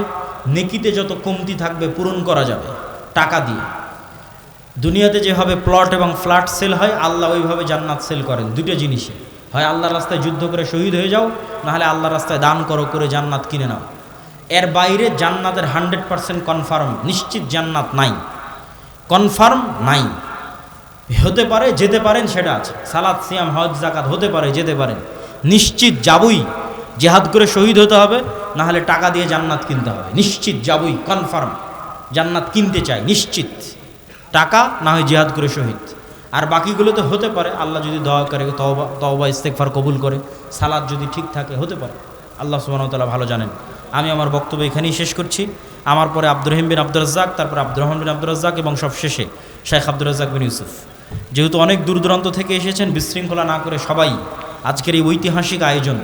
নেকিতে যত কমতি থাকবে পূরণ করা যাবে টাকা দিয়ে। দুনিয়াতে যেভাবে প্লট এবং ফ্ল্যাট সেল হয়, আল্লাহ ওইভাবে জান্নাত সেল করেন। দুটো জিনিসে, হয় আল্লাহর রাস্তায় যুদ্ধ করে শহীদ হয়ে যাও, নাহলে আল্লাহর রাস্তায় দান করো, করে জান্নাত কিনে নাও। এর বাইরে জান্নাতের 100% কনফার্ম, নিশ্চিত জান্নাত নাই, কনফার্ম নাই। হতে পারে, যেতে পারেন, সেটা আছে। সালাত, সিয়াম, হজ, যাকাত হতে পারে, যেতে পারেন, নিশ্চিত যাবই জিহাদ করে শহীদ হতে হবে, না হলে টাকা দিয়ে জান্নাত কিনতে হবে। নিশ্চিত যাবই, কনফার্ম জান্নাত কিনতে চাই নিশ্চিত, টাকা না হয় জিহাদ করে শহীদ। আর বাকিগুলো তো হতে পারে, আল্লাহ যদি দয়া করে, তওবা ইস্তেগফার কবুল করে, সালাত যদি ঠিক থাকে হতে পারে, আল্লাহ সুবহানাহু ওয়া তাআলা ভালো জানেন। আমি আমার বক্তব্য এখানেই শেষ করছি। আমার পরে আব্দুর রহিম বিন আব্দুর রাজ্জাক, তারপর আব্দুর রহমান বিন আব্দুর রাজ্জাক এবং সব শেষে শেখ আব্দুর রাজ্জাক বিন ইউসুফ। যেহেতু অনেক দূর দূরান্ত থেকে এসেছেন, বিশৃঙ্খলা না করে সবাই আজকের এই ঐতিহাসিক আয়োজন,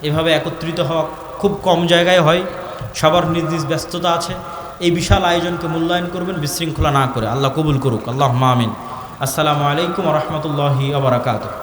এভাবে একত্রিত হওয়া খুব কম জায়গায় হয়, সবার নিজ নিজ ব্যস্ততা আছে। এই বিশাল আয়োজনকে মূল্যায়ন করবেন বিশৃঙ্খলা না করে। আল্লাহ কবুল করুক, আল্লাহুম্মা আমিন। আসসালামু আলাইকুম ওয়া রাহমাতুল্লাহি ওয়া বারাকাতুহু।